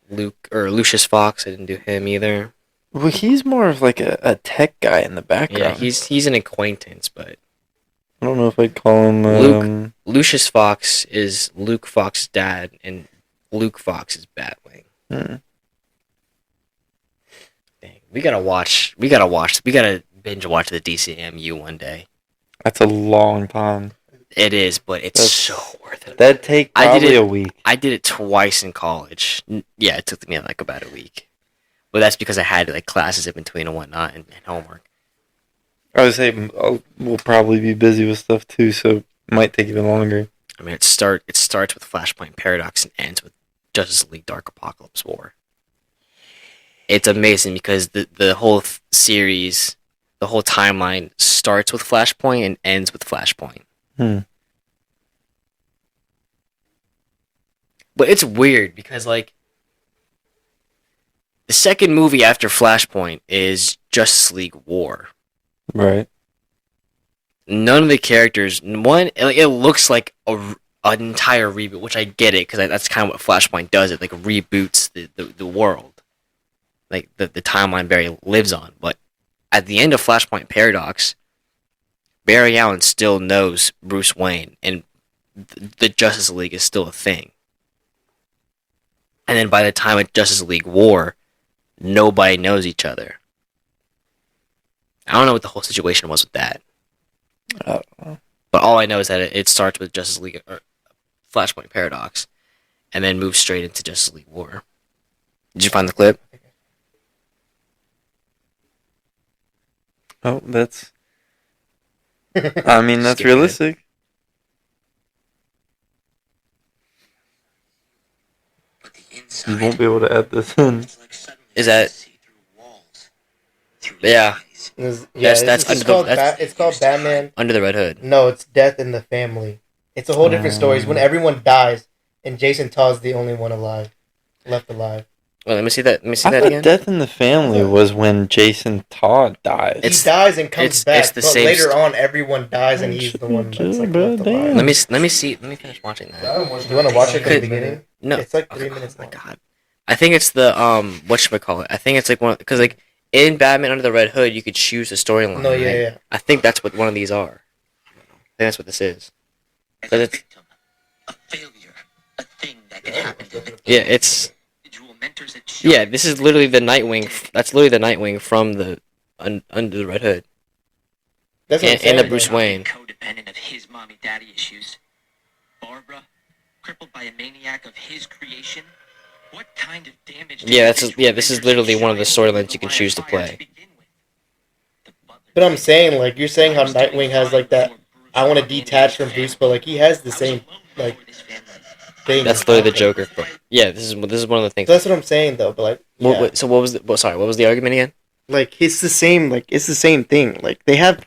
Lucius Fox. I didn't do him either. Well, he's more of like a tech guy in the background. Yeah, he's an acquaintance, but I don't know if I'd call him Lucius Fox is Luke Fox's dad, and Luke Fox is Batwing. Dang, we gotta binge watch the DCMU one day. That's a long time. It is, but it's That's- so worth it. That'd take I did probably it- a week. I did it twice in college. Yeah, it took me like about a week. But that's because I had like classes in between and whatnot and homework. I would say we'll probably be busy with stuff too, so it might take even longer. I mean, it starts with Flashpoint Paradox and ends with Justice League Dark Apocalypse War. It's amazing because the whole series, the whole timeline starts with Flashpoint and ends with Flashpoint. But it's weird because like the second movie after Flashpoint is Justice League War. Right. None of the characters, it looks like an entire reboot, which I get it because that's kind of what Flashpoint does. It like reboots the world, like the timeline Barry lives on. But at the end of Flashpoint Paradox, Barry Allen still knows Bruce Wayne, and the Justice League is still a thing. And then by the time of Justice League War, nobody knows each other. I don't know what the whole situation was with that. I don't know. But all I know is that it starts with Justice League or Flashpoint Paradox, and then moves straight into Justice League War. Did you find the clip? Oh, that's. I mean, that's Stupid. realistic. You won't be able to add this in. Is that? Yeah, It's called Batman. Under the Red Hood. No, it's Death in the Family. It's a whole different story. It's when everyone dies and Jason Todd's the only one left alive. Well, let me see that. Let me see I that thought again. Death in the Family was when Jason Todd died. He dies and comes back, it's the but same later on, everyone dies and he's the one that's like left alive. Let me see. Let me finish watching that. You want to watch it from the beginning? No, It's like 3 minutes Oh my long. god, I think it's the whatchamacallit. I think it's like one because like in Batman Under the Red Hood, you could choose the storyline. No, yeah, right? yeah. I think that's what one of these are. I think that's what this is. But it's a failure, a thing that can happen to yeah, it's individual mentors that show yeah. This is literally the Nightwing. That's literally the Nightwing from the Under the Red Hood That's what I'm and saying. the Bruce Wayne. codependent of his mommy-daddy issues. Barbara, crippled by a maniac of his creation. What kind of damage? Yeah, this is literally one of the storylines you can choose to play. But I'm saying, like, you're saying how Nightwing has, like, that, I want to detach from Bruce, but, like, he has the same, like, thing. That's literally the Joker. Yeah, this is one of the things. So that's what I'm saying, though, but, like, yeah. So what was what was the argument again? Like, it's the same thing. Like, they have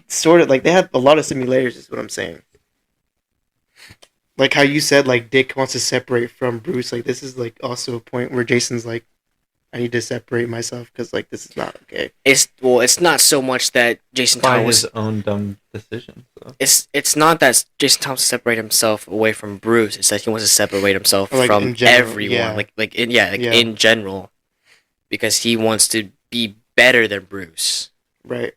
they have a lot of similarities, is what I'm saying. Like how you said, like, Dick wants to separate from Bruce. Like, this is, like, also a point where Jason's like, I need to separate myself because, like, this is not okay. It's not so much that Jason By Todd was. his own dumb decisions. So. It's not that Jason Todd wants to separate himself away from Bruce. It's that he wants to separate himself Like, from in general, everyone. yeah. In general, because he wants to be better than Bruce. Right.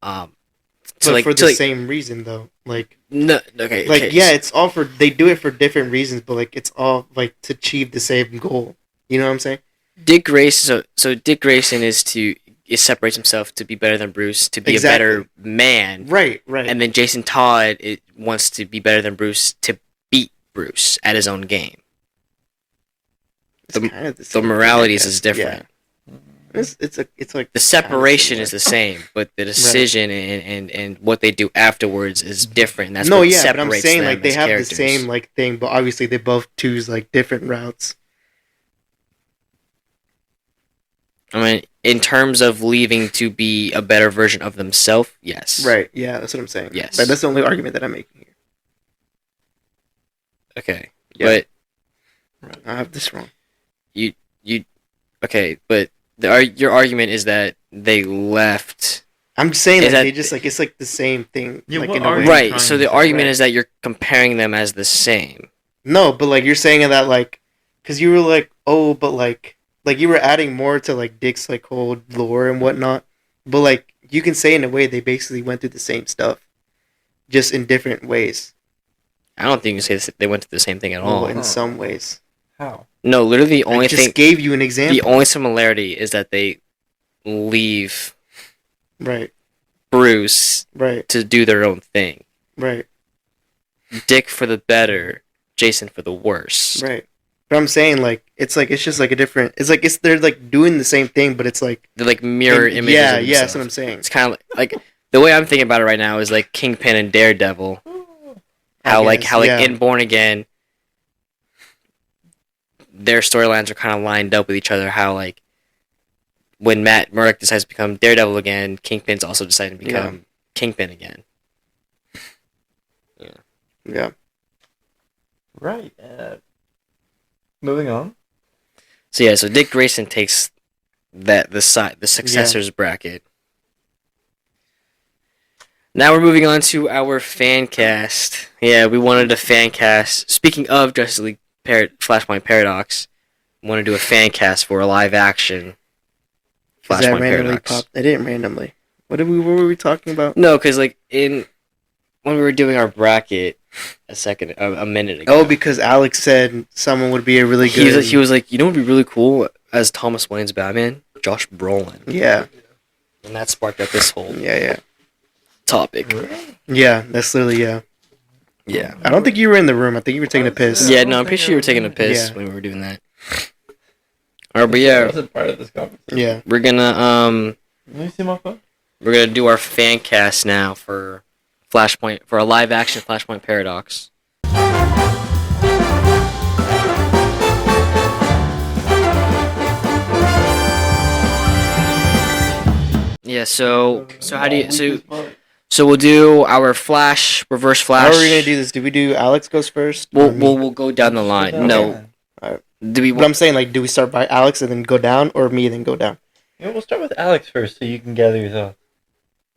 So But for the same reason, though. Like, no, okay, like, okay. yeah, it's all for, they do it for different reasons, but, like, it's all, like, to achieve the same goal. You know what I'm saying? Dick Grayson. So Dick Grayson separates himself to be better than Bruce, to be Exactly. a better man. Right. And then Jason Todd wants to be better than Bruce to beat Bruce at his own game. It's kind of The same thing, I moralities guess. is different. Yeah. It's like The separation is the same, but the decision and what they do afterwards is different. That's what but separates I'm saying, them like, they as have characters. the same, like, thing, but obviously they both choose, like, different routes. I mean, in terms of leaving to be a better version of themselves, yes. Right. Yeah, that's what I'm saying. Yes. But that's the only argument that I'm making here. Okay. Yeah. But I have this wrong. okay, but your argument is that they left. I'm just saying, Is like, that- they just, like, it's like the same thing. Yeah, like, what in a are way. you Right. trying So to the say? argument Right. is that you're comparing them as the same. No, but, like, you're saying that, like, because you were like, oh, but, like, you were adding more to, like, Dick's, like, whole lore and whatnot. But, like, you can say in a way they basically went through the same stuff, just in different ways. I don't think you can say they went to the same thing at all. Well, in some ways. How? No, literally the only I just thing. gave you an example. The only similarity is that they leave Right. Bruce Right. to do their own thing. Right. Dick for the better, Jason for the worse. Right. But I'm saying like it's just like a different. It's like they're like doing the same thing, but it's like They're like mirror images. Yeah, of yeah. That's themselves. what I'm saying. It's kind of like the way I'm thinking about it right now is like Kingpin and Daredevil. How yeah. in Born Again, their storylines are kind of lined up with each other. How like when Matt Murdock decides to become Daredevil again, Kingpin's also deciding to become Kingpin again. Yeah. Right. Moving on. So yeah, so Dick Grayson takes the successors bracket. Now we're moving on to our fan cast. Yeah, we wanted a fan cast. Speaking of Justice League Flashpoint Paradox, we want to do a fan cast for a live action Does that Flashpoint randomly Paradox. pop? It didn't randomly. What were we talking about? No, because like when we were doing our bracket a minute ago. Oh, because Alex said someone would be a really good. He was like, you know what would be really cool as Thomas Wayne's Batman? Josh Brolin. Yeah. And that sparked up this whole Yeah. topic. Yeah. That's literally Yeah. I don't think you were in the room. I think you were taking a piss. Yeah, no, I'm pretty sure you were taking a piss Yeah. when we were doing that. Alright, but I yeah, wasn't part of this conversation. Yeah. we're gonna Let me see my phone. we're gonna do our fan cast now for a live action Flashpoint Paradox. Yeah, so how do you so we'll do our reverse flash. How are we gonna do this? Do we do Alex goes first? We'll go down the line. No. Do we But I'm saying like, do we start by Alex and then go down, or me and then go down? You know, we'll start with Alex first, so you can gather your thoughts.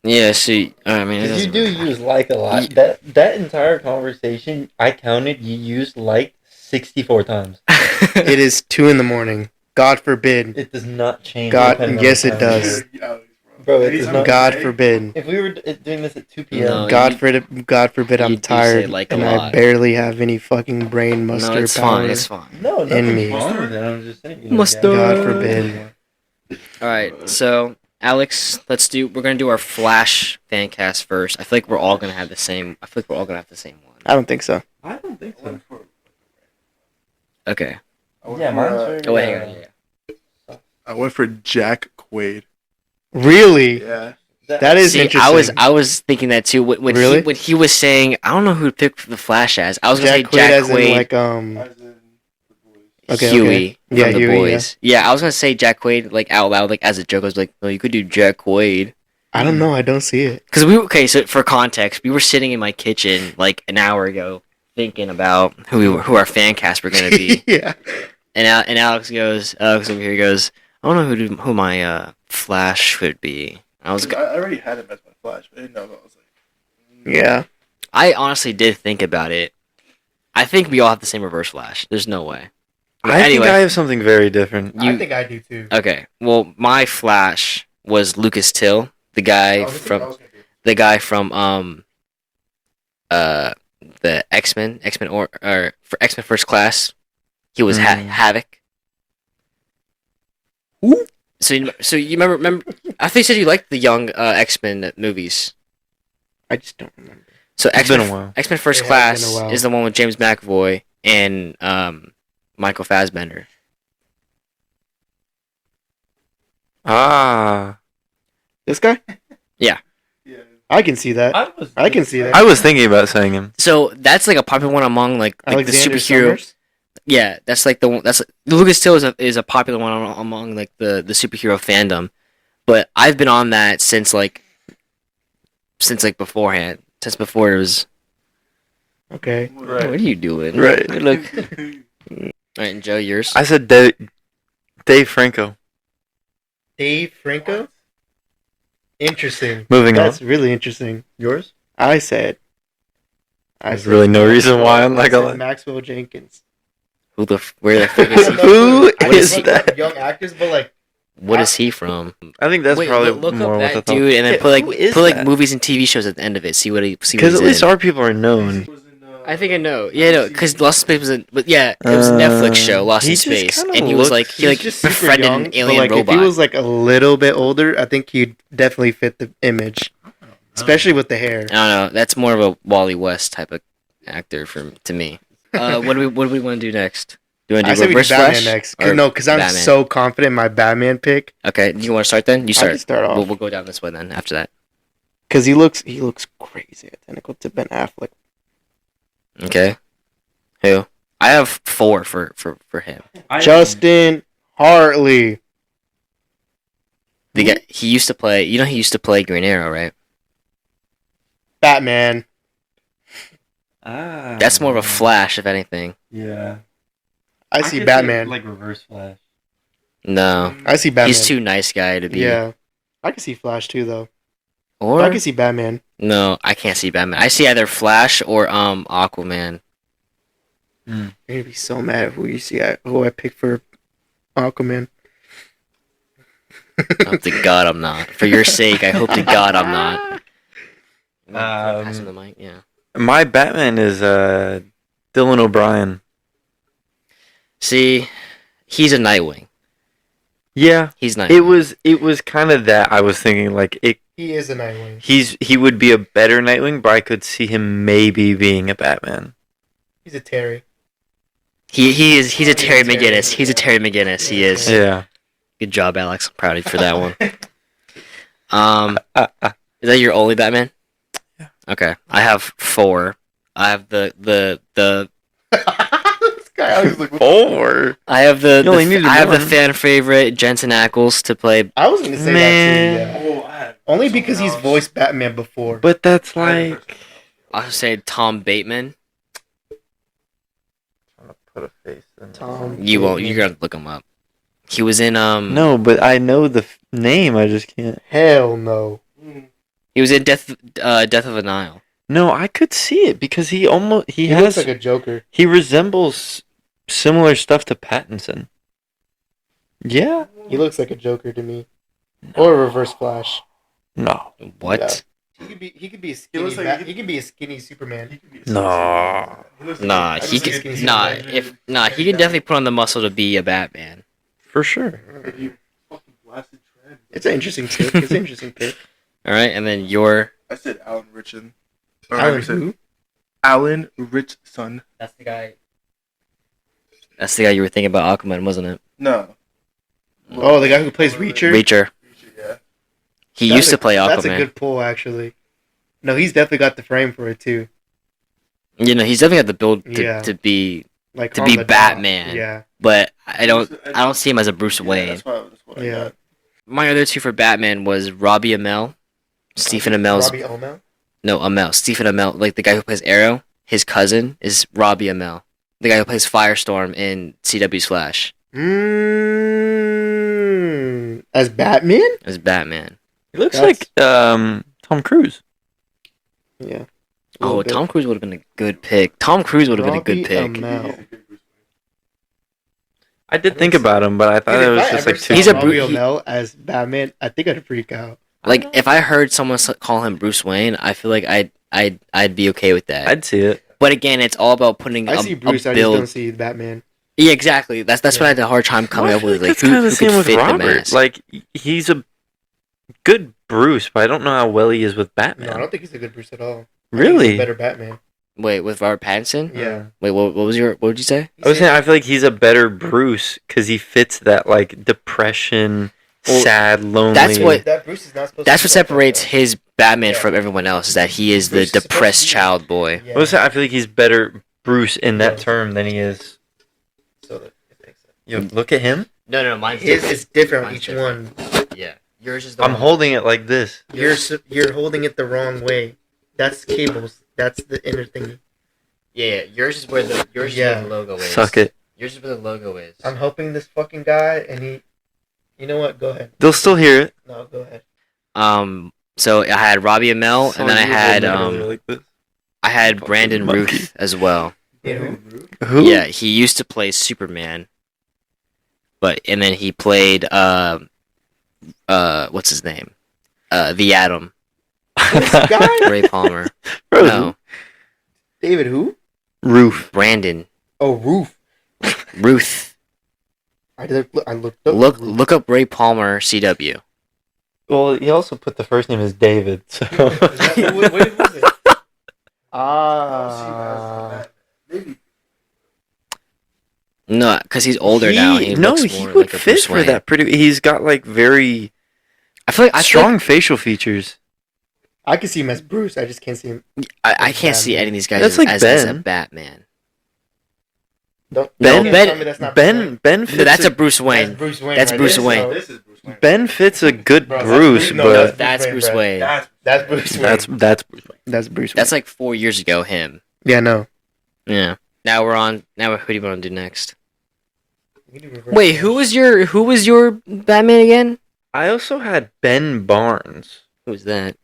Yeah, see, I mean, it Because you doesn't do really use like a lot. That entire conversation, I counted. You used like 64 times. It is 2 a.m. God forbid. It does not change. God, depending on yes, the it time. does. Bro, it does not. God forbid. If we were doing this at 2 p.m. No, God forbid. you I'm do say tired like a and lot. I barely have any fucking brain muster No, it's power. fine. It's fine. No, In nothing's me. wrong with it. I'm just saying. You know, Mustard. God forbid. All right, so Alex, we're gonna do our Flash fan cast first. I feel like we're all gonna have the same. I feel like we're all gonna have the same one. I don't think so. I don't think so. Okay. Yeah, mine's very. Oh wait, hang on. Yeah. I went for Jack Quaid. Really? Yeah. That is See, interesting. I was thinking that too. When Really? when he was saying, I don't know who to pick for the Flash as. I was gonna Jack say Quaid Jack as in Quaid, like okay, Huey okay. from Yeah, the Huey, Boys. Yeah, I was gonna say Jack Quaid like out loud, like as a joke. I was like, no, you could do Jack Quaid. I don't know. I don't see it. Because so for context, we were sitting in my kitchen like an hour ago thinking about who our fan cast were gonna be, Yeah. and Alex over here goes, I don't know who my Flash would be. I already had him as my Flash, but I didn't know if I was like. Yeah. I honestly did think about it. I think we all have the same Reverse Flash. There's no way. I think Anyway. I have something very different. You- I think I do too. Okay, well, my Flash was Lucas Till, the guy from the X-Men or for X-Men First Class. He was Havoc. Who? So you remember? I think you said you liked the young X-Men movies. I just don't remember. So It's been a while. X-Men First It has been a Class while. is the one with James McAvoy and Michael Fassbender. Ah. This guy? Yeah. Yeah. I can see that. I can see that. I was thinking about saying him. So that's like a popular one among like the Alexander superhero. Summers? Yeah, that's like the one. That's Lucas Till is a popular one among like the superhero fandom, but I've been on that since beforehand. Since before it was. Okay. Hey, what are you doing? Right. Look. All right, and Joe, yours. I said Dave Franco. Dave Franco? Interesting. Moving That's on. really interesting. Yours? I said There's really no reason why I'm not gonna lie. Maxwell Jenkins. Where the fuck is he? Who What is is he? that? Young actors, but like What is he from? I think that's Wait, probably look more up what I that thought. dude, and then Yeah, put who is like that? movies and TV shows at the end of it. See what he's Because at least in. our people are known. I think I know. Yeah, no, because Lost in Space was it was a Netflix show, Lost he in just Space, kinda and he was looks- like he's just super befriended young, an alien but like robot. if he was like a little bit older, I think he'd definitely fit the image. especially with the hair. I don't know. That's more of a Wally West type of actor to me. What do we want to do next? Do you want I to do said we do Reverse Batman Flash? next. or Because I'm Batman? so confident in my Batman pick. Okay, do you want to start then? You I start. can start off. We'll go down this way then. After that. Because he looks crazy identical to Ben Affleck. Okay. Who? I have 4 for him. Justin Hartley. The guy, he used to play. You know, he used to play Green Arrow, right? Batman. That's more of a Flash, if anything. Yeah. I see Batman. Like Reverse Flash. No, I see Batman. he's too nice guy to be. Yeah. I can see Flash too, though. Or I can see Batman. no, I can't see Batman. I see either Flash or Aquaman. You're gonna be so mad who I pick for Aquaman. I hope to God I'm not. For your sake, I hope to God I'm not. Pass him the mic. Yeah. My Batman is Dylan O'Brien. See, he's a Nightwing. Yeah. He's Nightwing. It was kind of that I was thinking like it. He is a Nightwing. He would be a better Nightwing, but I could see him maybe being a Batman. He's a Terry. He's a Terry McGinnis. He's a Terry McGinnis. He is. Yeah. Good job, Alex. I'm proud of you for that one. Is that your only Batman? Yeah. Okay. I have 4. I have the This guy always like, 4. I have You only needed I have the one. fan favorite Jensen Ackles to play. I was gonna say Man. that too. Yeah. Only because he's voiced Batman before. But that's like I'll say Tom Bateman. put a face in Tom. You won't. You're gonna look him up. He was in No, but I know the name. I just can't. Hell no. He was in Death of a Nile. No, I could see it because he He has looks like a Joker. he resembles similar stuff to Pattinson. Yeah. He looks like a Joker to me. Or a Reverse Flash. No. What? He could be a skinny. looks like he could be a skinny Superman. No. Nah, he see could. skinny Nah, he could definitely put on the muscle to be a Batman. For sure. It's an interesting pick. It's an interesting pick. All right, and then your. I said Alan Richson. Alan who? Alan Richson. That's the guy. That's the guy you were thinking about Aquaman, wasn't it? No. Oh, the guy who plays Reacher? Reacher. Yeah. He used to play Aquaman. That's a good pull, actually. No, he's definitely got the frame for it, too. You know, he's definitely got the build Yeah. to be. Like To on be the dot. Batman. Yeah. But I don't see him as a Bruce Wayne. That's what I Yeah. got. My other 2 for Batman was Robbie Amell, Stephen Amell's. Robbie Amell? No, Amell. Stephen Amell, like the guy who plays Arrow. His cousin is Robbie Amell, the guy who plays Firestorm in CW's Flash. As Batman? As Batman. He looks That's- like Tom Cruise. Yeah. Oh, Tom Cruise would have been a good pick. Tom Cruise would have been a good pick. Amell. I did think about him, but I thought it was just like too. He's a Robbie brute- Amell as Batman. I think I'd freak out. Like if I heard someone call him Bruce Wayne, I feel like I'd be okay with that. I'd see it. But again, it's all about putting I a, see Bruce. a I just build. don't see Batman. Yeah, exactly. That's what I had a hard time coming Well, I up feel with. Like that's who kinda the could same with fit the Robert. mask? Like he's a good Bruce, but I don't know how well he is with No, Batman. I don't think he's a good Bruce at all. I think he's Really? a better Batman. Wait, with Robert Pattinson? Yeah. Wait, what would you say? I was saying I feel like he's a better Bruce because he fits that like depression, Well, sad, lonely. that's what- That Bruce is not supposed That's to what be like that, separates though. his Batman Yeah. from everyone else. Is that he is the Bruce is supposed to depressed be- child boy. Yeah. I was saying I feel like he's better Bruce in that Yeah. term than he is. So that it makes sense. You look at him. No, mine's His is different on Mine's each one. Yeah, yours is the. I'm holding it like this. You're holding it the wrong way. That's cables. That's the inner thingy. Yeah, yours is where the logo is. Suck it. Yours is where the logo is. I'm helping this fucking guy, and he. You know what? Go ahead. They'll still hear it. No, go ahead. So I had Robbie Amell, So and then I you had holding it like this. I had Fucking Brandon monkey. Ruth as well. Yeah. Who? Yeah, he used to play Superman, and then he played what's his name? The Atom. This guy? Ray Palmer. Bro, No, David who? Roof. Brandon Oh, Ruth. Ruth. I looked up. Look up Ray Palmer CW. Well, he also put the first name as David, so. What was it? Maybe. No, because he's older now. He looks he more would like a fit Bruce for Wayne. that. He's got like very I feel like strong facial features. I can see him as Bruce. I just can't see him. I can't see any of these guys That's like as a Ben. Batman. No, Ben- you can't tell me that's not Bruce Wayne. Ben fits. No, that's a Bruce That's Wayne. Bruce Wayne. That's right Bruce there. Wayne. So- This is Bruce Wayne. Ben fits a good Bro, that's Bruce, Bruce- no, but That's Bruce bro. Wayne. That's Bruce Wayne. that's Bruce Wayne. That's Bruce Wayne. That's like 4 years ago. Him. Yeah, no. Yeah. Now we're on. Now who do you want to do next? Wait, who was your Batman again? I also had Ben Barnes. Who's that?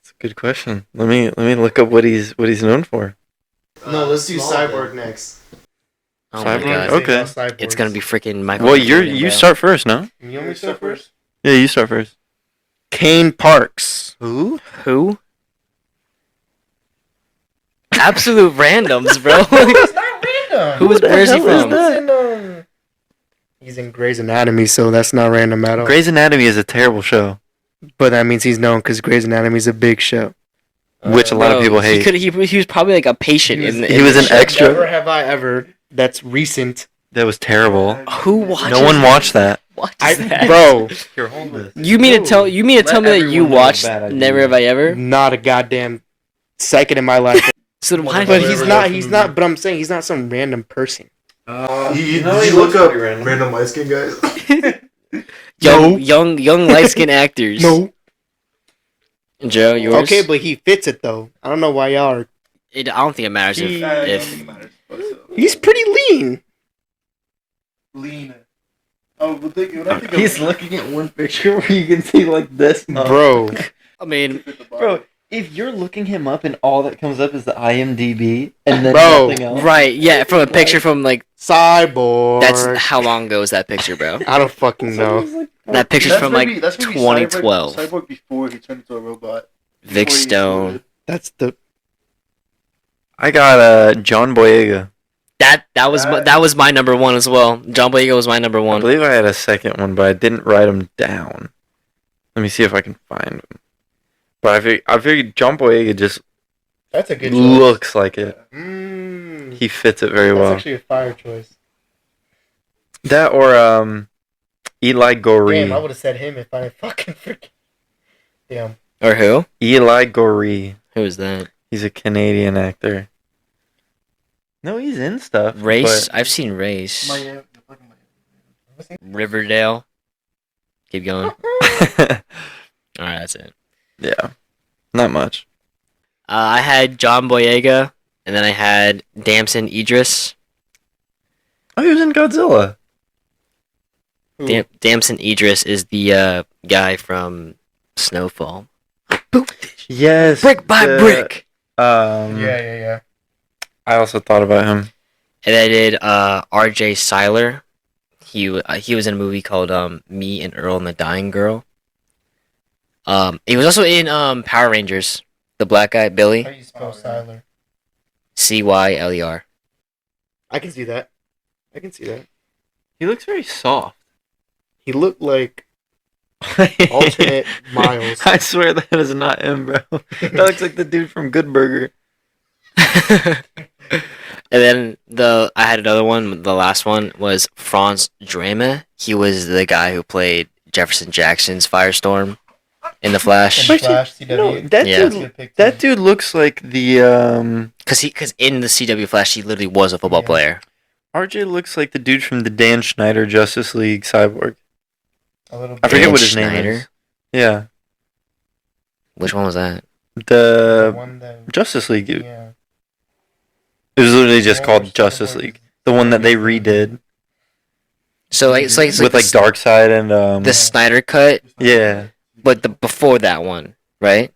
That's a good question. Let me look up what he's known for. No, let's do Cyborg next. Oh my Cyborg? god. Okay. It's gonna be freaking Michael. Well, Keaton, you bro. start first, no? You want me to start first? Yeah, you start first. Kane Parks. Who? Who? Absolute randoms, bro. It's not random. Who's where's he hell is from? that? He's in Grey's Anatomy, so that's not random at all. Grey's Anatomy is a terrible show, But that means he's known because Grey's Anatomy is a big show. which a lot of Bro, people He, hate. could, he was probably like a patient in the. he was in an the show. extra. Never have I ever. That's recent. That was terrible. Who watches? No one watched that. watches that. Bro, Here, hold this. You mean to tell me that you everyone know watched bad idea. Never Have I Ever? not a goddamn second in my life. So then why But did he's not. He's not. But I'm saying he's not some random person. Did you look up random light skin guys? young light skinned actors? No. Joe, yours? Okay, but he fits it though. I don't know why y'all are. I don't think it matters He- if He's pretty lean. Lean. Oh, but when I think He's looking at one picture where you can see like this. Bro. I mean, Bro, if you're looking him up and all that comes up is the IMDb and then Bro, nothing else. right? Yeah, from a picture from like Cyborg. that's how long ago is that picture, bro? I don't fucking know. That picture's from like 2012. Cyborg before he turned into a robot. Vic Before he Stone. exploded. That's the. I got John Boyega. That was my number one as well. John Boyega was my number I one. believe I had a second one, but I didn't write him down. Let me see if I can find him. But I figured John Boyega just That's a good looks like it. Mm, He fits it very that's well. actually a fire choice. That or Eli Goree. Damn, I would have said him if I didn't fucking freaking. Damn. Or who? Eli Goree. Who is that? He's a Canadian actor. No, he's in stuff. Race. but- I've seen Race. Miami. Riverdale. Keep going. All right, that's it. Yeah, not much. I had John Boyega, and then I had Damson Idris. Oh, he was in Godzilla. Damson Idris is the guy from Snowfall. Yes. Brick by brick. Yeah. I also thought about him. And I did R.J. Seiler. He was in a movie called Me and Earl and the Dying Girl. He was also in Power Rangers. The black guy, Billy. How do you spell Siler? Cyler. I can see that. He looks very soft. He looked like alternate Miles. I swear that is not him, bro. That looks like the dude from Good Burger. And then I had another one. The last one was Franz Drama. He was the guy who played Jefferson Jackson's Firestorm in The Flash. Flash, CW. No, that Yeah. dude. That dude looks like the Because in the CW Flash, he literally was a football Yeah. player. RJ looks like the dude from the Dan Schneider Justice League Cyborg. A little bit. I forget Dan what his name Schneider? is. Yeah, Which one was that? the one that, Justice League. yeah. It was literally just The one called where Justice Cyborg League. is- The one that they redid So it's like with like Darkseid and the Snyder cut, yeah. but the before that one, right?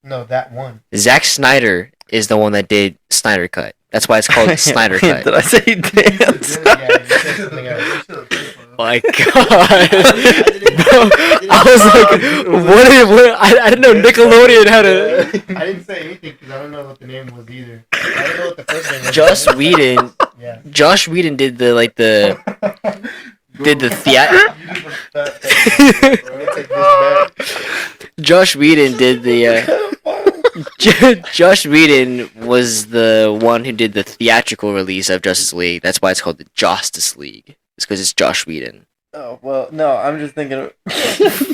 No, that one. Zack Snyder is the one that did Snyder cut. That's why it's called Snyder cut. Did I say Dan? Yeah, you said something else. My God, bro! I was like, what? I didn't know Nickelodeon had a. I didn't say anything because I don't know what the name was either. I don't know what the first name was. Joss Whedon. Yeah. Josh Whedon did the Josh Whedon did the. Josh Whedon was the one who did the theatrical release of Justice League. That's why it's called the Justice League. It's because it's Josh Whedon. Oh well, no, I'm just thinking of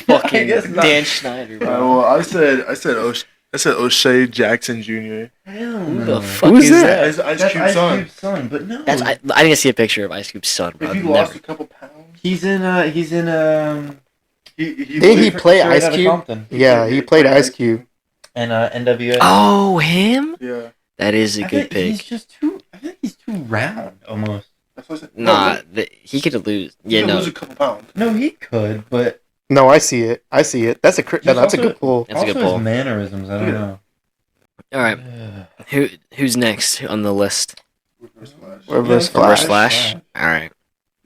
Fucking Dan Schneider, bro. Well, I said O'Shea Jackson Jr. Hell Who no. the fuck Who's is that? that? Ice Cube's son. Cube's son, but no. That's I didn't see a picture of Ice Cube's son, bro. If he I've lost never- a couple pounds, He's in Didn't he play Straight Ice Outta Cube? Compton. Yeah, he played Ice Cube. And NWA. Oh, him? Yeah, That is a I good think he's pick. just too. I think he's too round almost. that's what I said. Nah, he could lose. he Yeah, could no. lose a couple pounds. No, he could, but No, I see it. That's a that's a good pull. That's a good also pull. his mannerisms. I don't Yeah. know. All right, who's next on the list? Reverse Flash. Reverse Reverse Flash. Flash. All right.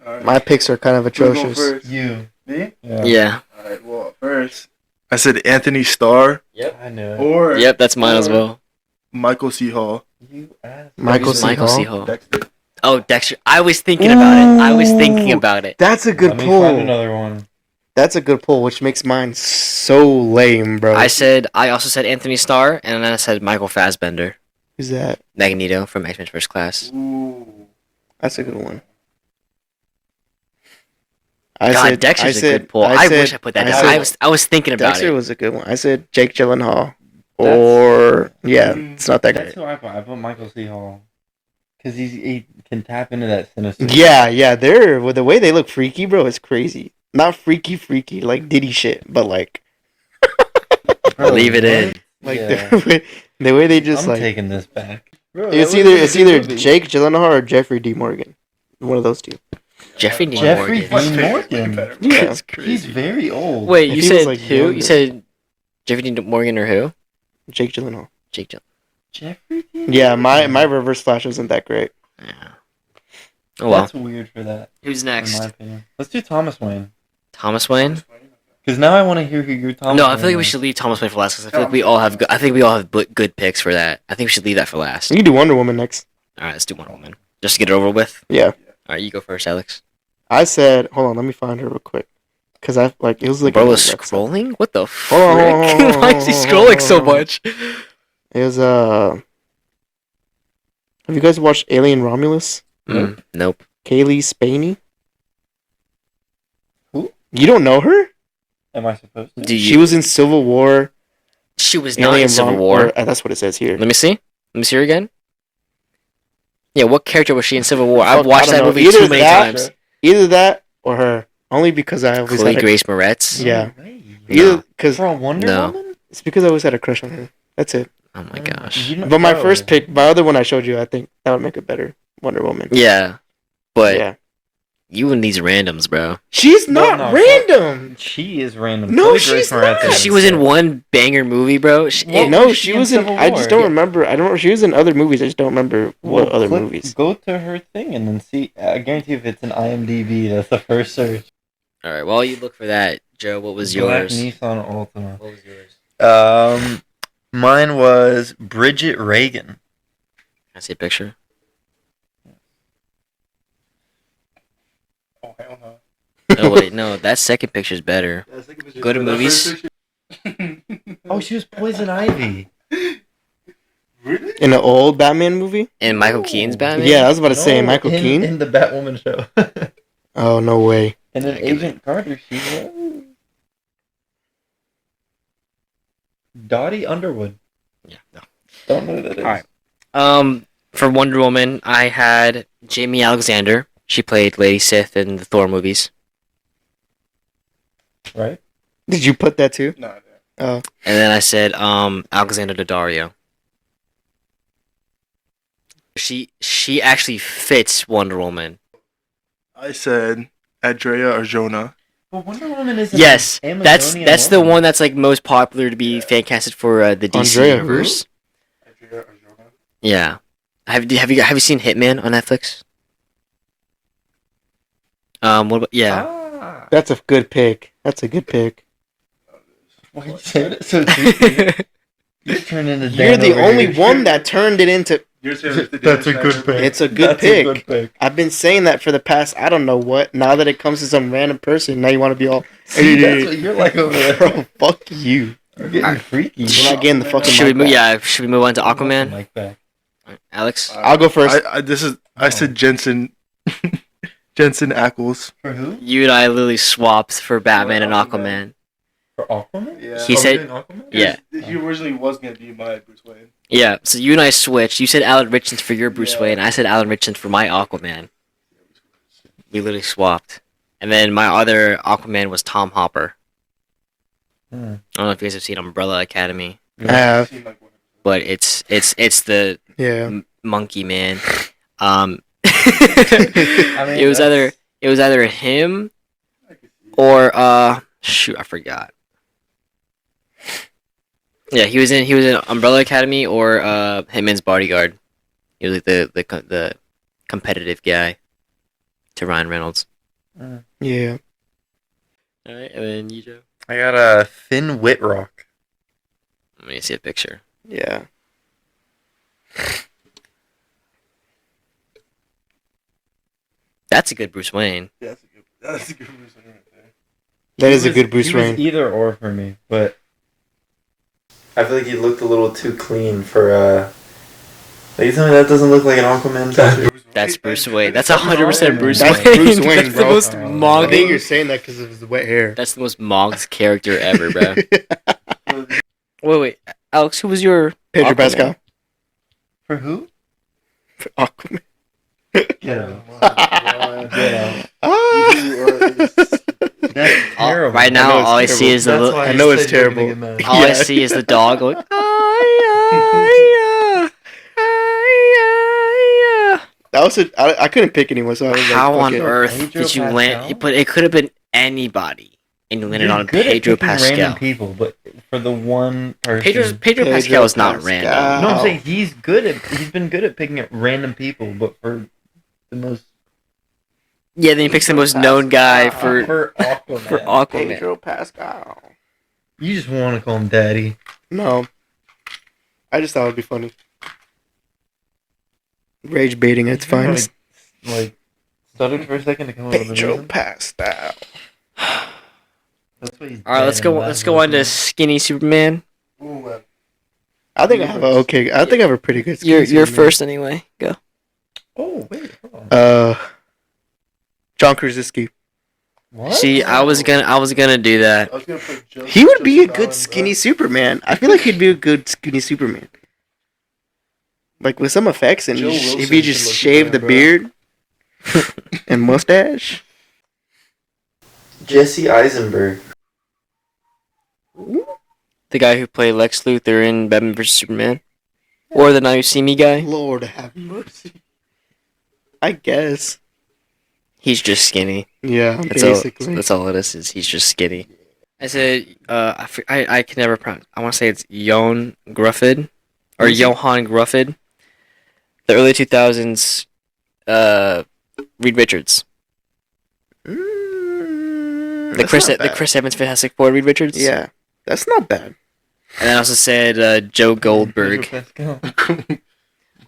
All right. My picks are kind of Who's going atrocious. first? You. Me? Yeah. All right. Well, first I said Anthony Starr I knew it. or Yep, that's mine as well. Michael C. Hall. You ass. Michael C. Michael C. Hall. Hall. Dexter. Oh, Dexter. I was thinking about it. I was thinking about it. That's a good Let me find pull. another one. That's a good pull, which makes mine so lame, bro. I also said Anthony Starr, and then I said Michael Fassbender, Who's that? Magneto from X-Men First Class. Ooh. That's a good one. Dexter's a good pull. I wish I put that down. I was thinking about Dexter it. was a good one. I said Jake Gyllenhaal. Or, yeah, it's not that That's good. who I put. I put Michael C. Hall. Because he can tap into that sinister. Yeah, with the way they look freaky, bro, it's crazy. Not freaky, like Diddy shit, but like, Bro, Leave it in. like Yeah. the way they just I'm like. taking this back. Bro, It's that either was a good movie. Jake Gyllenhaal or Jeffrey D. Morgan. One of those two. Jeffrey Dean Jeffrey Morgan. Dean Morgan. Yeah. That's crazy. He's very old. Wait, If you he said was, like, who? younger. You said Jeffrey Dean Morgan or who? Jake Gyllenhaal. Jake Gyllenhaal. Jeffrey Dean Yeah, Morgan? my Reverse Flash wasn't that great. Yeah. Oh well. That's weird for that, Who's in my next? opinion. Let's do Thomas Wayne. Thomas Wayne? Because now I want to hear who your Thomas No, Wayne I feel like we is. should leave Thomas Wayne for last because I feel like we all have. I think we all have good picks for that. I think we should leave that for last. You can do Wonder Woman next. All right, let's do Wonder Woman. Just to get it over with. Yeah. All right, you go first, Alex. I said, hold on, let me find her real quick. Because it was like. Bro on was the website. scrolling. What the Hold on, hold on, frick? hold on, Why is he hold on, scrolling so hold on. much? It was, have you guys watched Alien Romulus? Nope. Kaylee Spaney? Who? You don't know her? Am I supposed to? Do you? She was in Civil War. She was not in Civil Rom- War. or, that's what it says here. Let me see. Let me see her again. Yeah, what character was she in Civil War? Fuck, I've watched I that don't know. movie Either too many that- times. Either that or her. Only because I always Chloe had a, Grace Moretz. Yeah. No way. either because For a Wonder No. Woman? it's because I always had a crush on her. That's it. Oh my gosh. You know- But my bro. first pick, my other one I showed you, I think that would make it better. Wonder Woman. Yeah, but yeah. you and these randoms, bro. She's No, not no, random. She is random. No, Chloe she's Grace Moretz not. is She was in insane. one banger movie, bro. What No, was she she in was in. Civil I just War? don't Yeah. remember. I don't. She was in other movies. I just don't remember what Well, other click- movies. Go to her thing and then see. I guarantee if it's an IMDb, that's the first search. All right, while you look for that, Joe, what was Black yours? Nissan Altima. What was yours? Mine was Bridget Reagan. Can I see a picture? Oh, hell no. Oh wait, no, that second picture's better. Go to movies. Oh, she was Poison Ivy. Really? In an old Batman movie? And Michael Keaton's Batman. Yeah, I was about to say Michael in, Keane. in the Batwoman show. Oh no way! And then Agent Carter, she was Dottie Underwood. Yeah. No. Don't know who that is. Alright. For Wonder Woman, I had Jamie Alexander. She played Lady Sif in the Thor movies. Right? Did you put that too? No, no. Oh, And then I said Alexander Daddario. She actually fits Wonder Woman. I said Adria Arjona. But Wonder Woman is Yes, that's the one that's like most popular to be fan casted for the DC Andrea who? universe. Adria Arjona. Yeah. Have you seen Hitman on Netflix? What about Ah. that's a good pick. That's a good pick. Why you say it so deeply? You turn into You're Dan the over only here. one that turned it into. You're saying That's a good pick. It's a good That's pick. a good pick. I've been saying that for the past, I don't know what. Now that it comes to some random person, now you want to be all. See, that's what you're like over there. Bro, fuck you. You're getting freaky. You're not getting the fucking Should we mic move? back. Yeah. Should we move on to Aquaman? Like that. Alex. I'll go first. I said Jensen. Jensen Ackles. For who? You and I literally swapped for Batman and Aquaman. For Aquaman? Yeah. He said- doing Aquaman? Yeah. He originally was gonna be my Bruce Wayne. Yeah. So you and I switched. You said Alan Richards for your Bruce Yeah. Wayne. I said Alan Richards for my Aquaman. We literally swapped. And then my other Aquaman was Tom Hopper. Hmm. I don't know if you guys have seen Umbrella Academy, I have. Seemed like one. but it's the Yeah. monkey man. I mean, it was either him or shoot, I forgot. Yeah, he was in Umbrella Academy or Hitman's Bodyguard. He was like the competitive guy to Ryan Reynolds. Yeah. All right, and then you, Joe. I got a Finn Whitrock. Let me see a picture. Yeah. That's a good Bruce Wayne. That's a good Bruce Wayne right there. That is a good Bruce He was Wayne. either or for me, but I feel like he looked a little too clean for Like, you tell me that doesn't look like an Aquaman tattoo? That's Bruce Wayne. That's 100% Bruce That's Wayne. Bruce Wayne, That's the bro. most I think Mog. you're saying that because of his wet hair. That's the most Mog's character ever, bro. Wait. Alex, who was your Pedro Aquaman? Pascal. For who? For Aquaman. Get out. Ah! That's terrible. Right now, I know it's all I see terrible. is the That's little, why I know it's said you're gonna terrible. get mad. all I Yeah. see is the dog going. That was I couldn't pick anyone, so I was How like, on fuck it. earth Pedro did you Pascal? land? But it could have been anybody, and you landed He's on good at Pedro picking Pascal. Random people, but for the one person. Pedro Pascal is not Pascal. random. No, I'm saying he's been good at picking at random people, but for the most Yeah, then he picks the most known guy for Aquaman. for Aquaman. Pedro Pascal. You just want to call him Daddy. No. I just thought it would be funny. Rage baiting at its finest. Like stuttered for a second to come up with a Pedro reason. Pascal. That's what he's All right, dead let's in go. the Let's last go on to movie. Skinny Superman. Ooh, man. I think I have a okay. I think I have a pretty good. You're Superman. first anyway. Go. Oh wait, hold on. John Krasinski. What? See, I was gonna do that. I was gonna put just, He would be a just good Alan, skinny Superman. I feel like he'd be a good skinny Superman. Like with some effects, and Joe if Wilson he should just look shaved the bad, bro. beard and mustache. Jesse Eisenberg. The guy who played Lex Luthor in Batman vs Superman, or the Now You See Me guy. Lord have mercy. I guess. He's just skinny. Yeah, That's basically. that's all it is he's just skinny. I said, I can never pronounce. I want to say it's Johan Gruffid or Johan Gruffid. The early 2000s, Reed Richards, the Chris Evans Fantastic Four, Reed Richards. Yeah, that's not bad. And I also said Joe Goldberg. Pedro Pascal.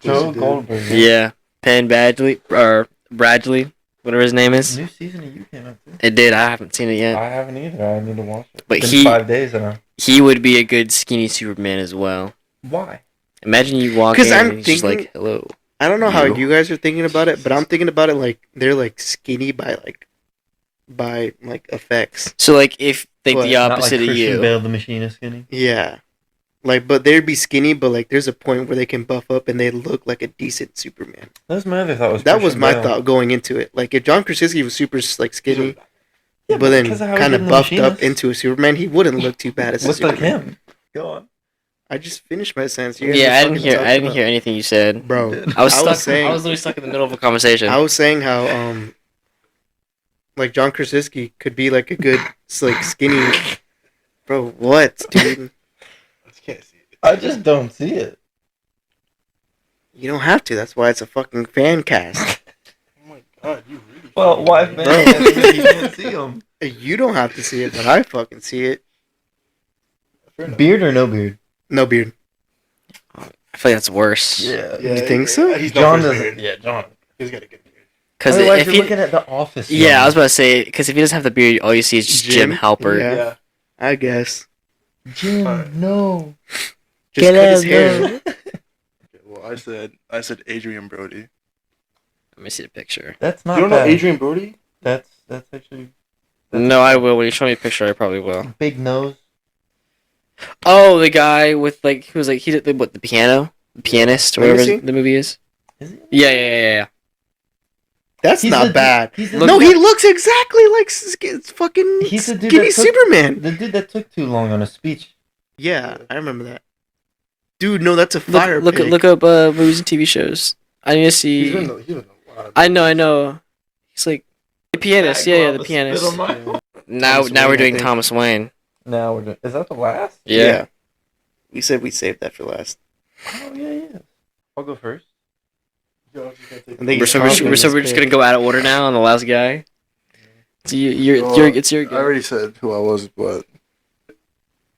Joe Joe Goldberg. Yeah, Penn Badley or Bradley, whatever his name is. New season of You came out too. It did. I haven't seen it yet. I haven't either. I need to watch it. But Been he- 5 days now. He would be a good skinny Superman as well. Why? Imagine you walk 'Cause in I'm and he's just thinking- like, hello. I don't know how You. you guys are thinking about it, but I'm thinking about it like they're like skinny by effects. So like if like What? the Not opposite like of Christian you. Bale, the Machine is skinny. Yeah. Like, but they'd be skinny, but like there's a point where they can buff up and they look like a decent Superman. That was my other thought. Was That was Christian my Bale. thought going into it. Like if John Krasinski was super like skinny, Yeah, but then because of how he kind did of in The buffed up Machinist. into a Superman, he wouldn't look too bad as a Looks like Superman. him. Go on. I just finished my sentence. You guys Yeah, were I didn't fucking hear. talking I didn't about- hear anything you said. Bro, I was I stuck. was saying- I was literally stuck in the middle of a conversation. I was saying how like John Krasinski could be like a good like skinny. Bro, what, dude? I just can't see it. I just don't see it. You don't have to. That's why it's a fucking fan cast. Oh my god, you really. Well, why Bro. man? You can't see him. You don't have to see it, but I fucking see it. Fair enough. Beard or no beard? No beard. I feel like that's worse. Yeah. You think so? He's John not doesn't. Yeah, John. He's got a good beard. Because Otherwise, if you're he, looking at The Office. yeah, I was about to say, because if he doesn't have the beard, all you see is just Jim Halpert. Yeah. I guess. Jim, Alright. no. Just cut his hair. Okay, well, I said Adrian Brody. Let me see the picture. That's not You don't know bad. Adrian Brody? That's actually No, I will. When you show me a picture, I probably will. big nose. Oh, the guy with like who was like he did the pianist, or Let me whatever see. the movie is. Is it? Yeah. That's not bad. He's the No, dude he looks exactly like fucking He's the dude skinny that took- Superman. The dude that took too long on a speech. Yeah, I remember that. Dude, no, that's a fire Look pig. up movies and TV shows. I need to see. He's been a lot of I know. He's like the pianist. Yeah, the pianist. Now Thomas we're Wayne, I doing think. Thomas Wayne. Now we're doing. Is that the last? Yeah. We said we'd save that for last. Oh yeah. I'll go first. I think We're he's so confident we're in his just gonna pick. go out of order now on the last guy. So it's your I go. already said who I was, but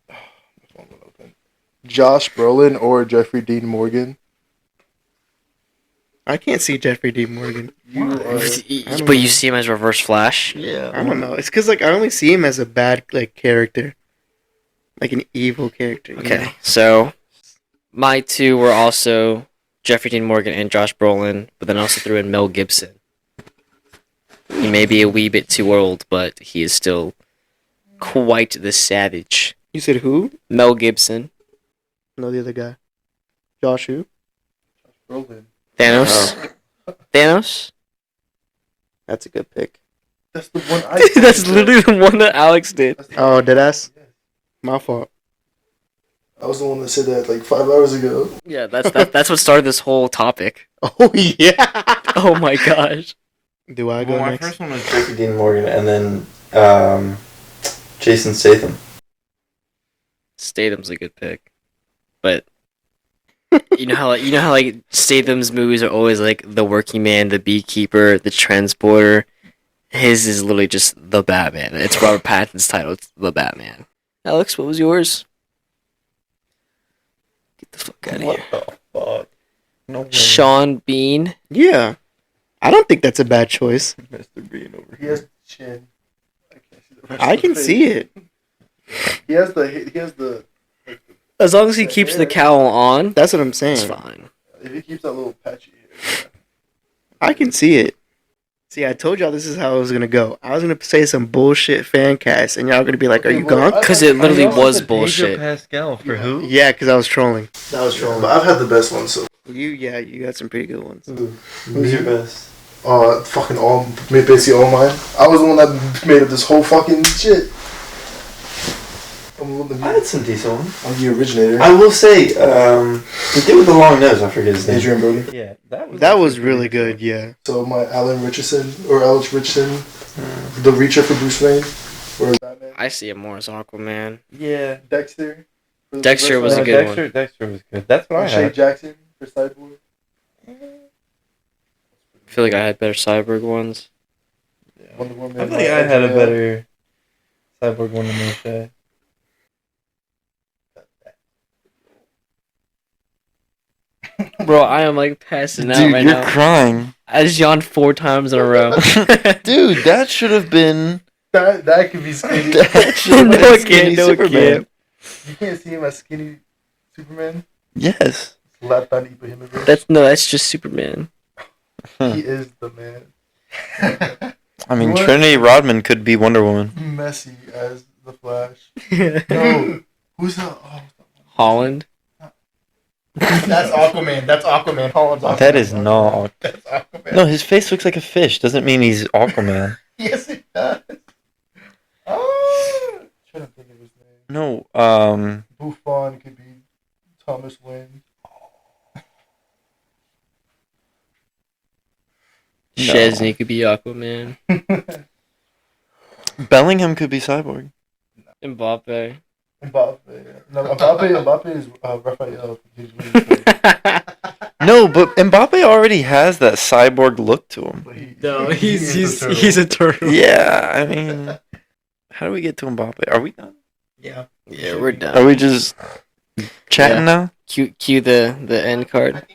this one went open. Josh Brolin or Jeffrey Dean Morgan. I can't see Jeffrey D. Morgan. You are. But you see him as Reverse Flash. Yeah. I don't know. It's because like I only see him as a bad like character, like an evil character. you Okay, know? so my two were also Jeffrey Dean Morgan and Josh Brolin, but then I also threw in Mel Gibson. He may be a wee bit too old, but he is still quite the savage. You said who? Mel Gibson. No, the other guy. Josh who? Brolin. Thanos. Thanos? That's a good pick. That's the one I. That's literally the one that Alex did. Oh, deadass? My fault. I was the one that said that like 5 hours ago. Yeah, that's what started this whole topic. Oh yeah. Oh my gosh. Do I go Well, my next? first one was Jeffrey Dean Morgan, and then Jason Statham. Statham's a good pick, but you know how like Statham's movies are always like the working man, the beekeeper, the transporter. His is literally just the Batman. It's Robert Pattinson's title. It's the Batman. Alex, what was yours? Get the fuck out of What here. the fuck? No way. Sean Bean. Yeah. I don't think that's a bad choice. Mr. Bean over He here. has chin. I can't see the rest I of the can face. see it. He has the. As long as he keeps the cowl on, That's what I'm it's saying. fine. If he keeps that little patchy hair. I can see it. See, I told y'all this is how it was gonna go. I was gonna say some bullshit fan cast, and y'all gonna be like, "Are Okay, you well, gone?" Because it literally I also was said Pedro bullshit. Pascal for who? Yeah, because I was trolling. That was trolling, but I've had the best one. So You got some pretty good ones. Who's your best? fucking all, basically all mine. I was the one that made up this whole fucking shit. I had some decent ones. I'm the originator. I will say, the dude with the long nose, I forget his name. Adrian Brody. Yeah, That was really good. Yeah. So my Alex Richardson, the Reacher for Bruce Wayne, or Batman. I see him more as Aquaman. Yeah. Dexter. for the Dexter was a Reverse good Dexter, Dexter was good. That's what I Flash. Shea had. Jackson for Cyborg. I feel like I had better Cyborg ones. Wonder Woman. I feel like I had a better cyborg one than O'Shea. Bro, I am like passing out Dude, right you're now. crying. I just yawned 4 times in a row. Dude, that should have been. That could be skinny. That should have No, been it Skinny can't, no, it Superman. can't. You can't see him as skinny Superman. Yes. Zlatan Ibrahimovic. That's just Superman. He is the man. I mean, What? Trinity Rodman could be Wonder Woman. Messi as the Flash. No, who's that? Oh, Holland. that's Aquaman. That's Aquaman. Holland's Aquaman. That is not. That's Aquaman. No, his face looks like a fish. Doesn't mean he's Aquaman. Yes, it does. Oh, trying to think of his name. No, Buffon could be Thomas Wayne. No. Chesney could be Aquaman. Bellingham could be Cyborg. Mbappe. Mbappe. No, Mbappe is Raphael. He's really good. No, but Mbappe already has that cyborg look to him. But No, he is the turtle. he's a turtle. Yeah, I mean, how do we get to Mbappe? Are we done? Yeah. Yeah, we're Are done. we just chatting now? Cue the end card.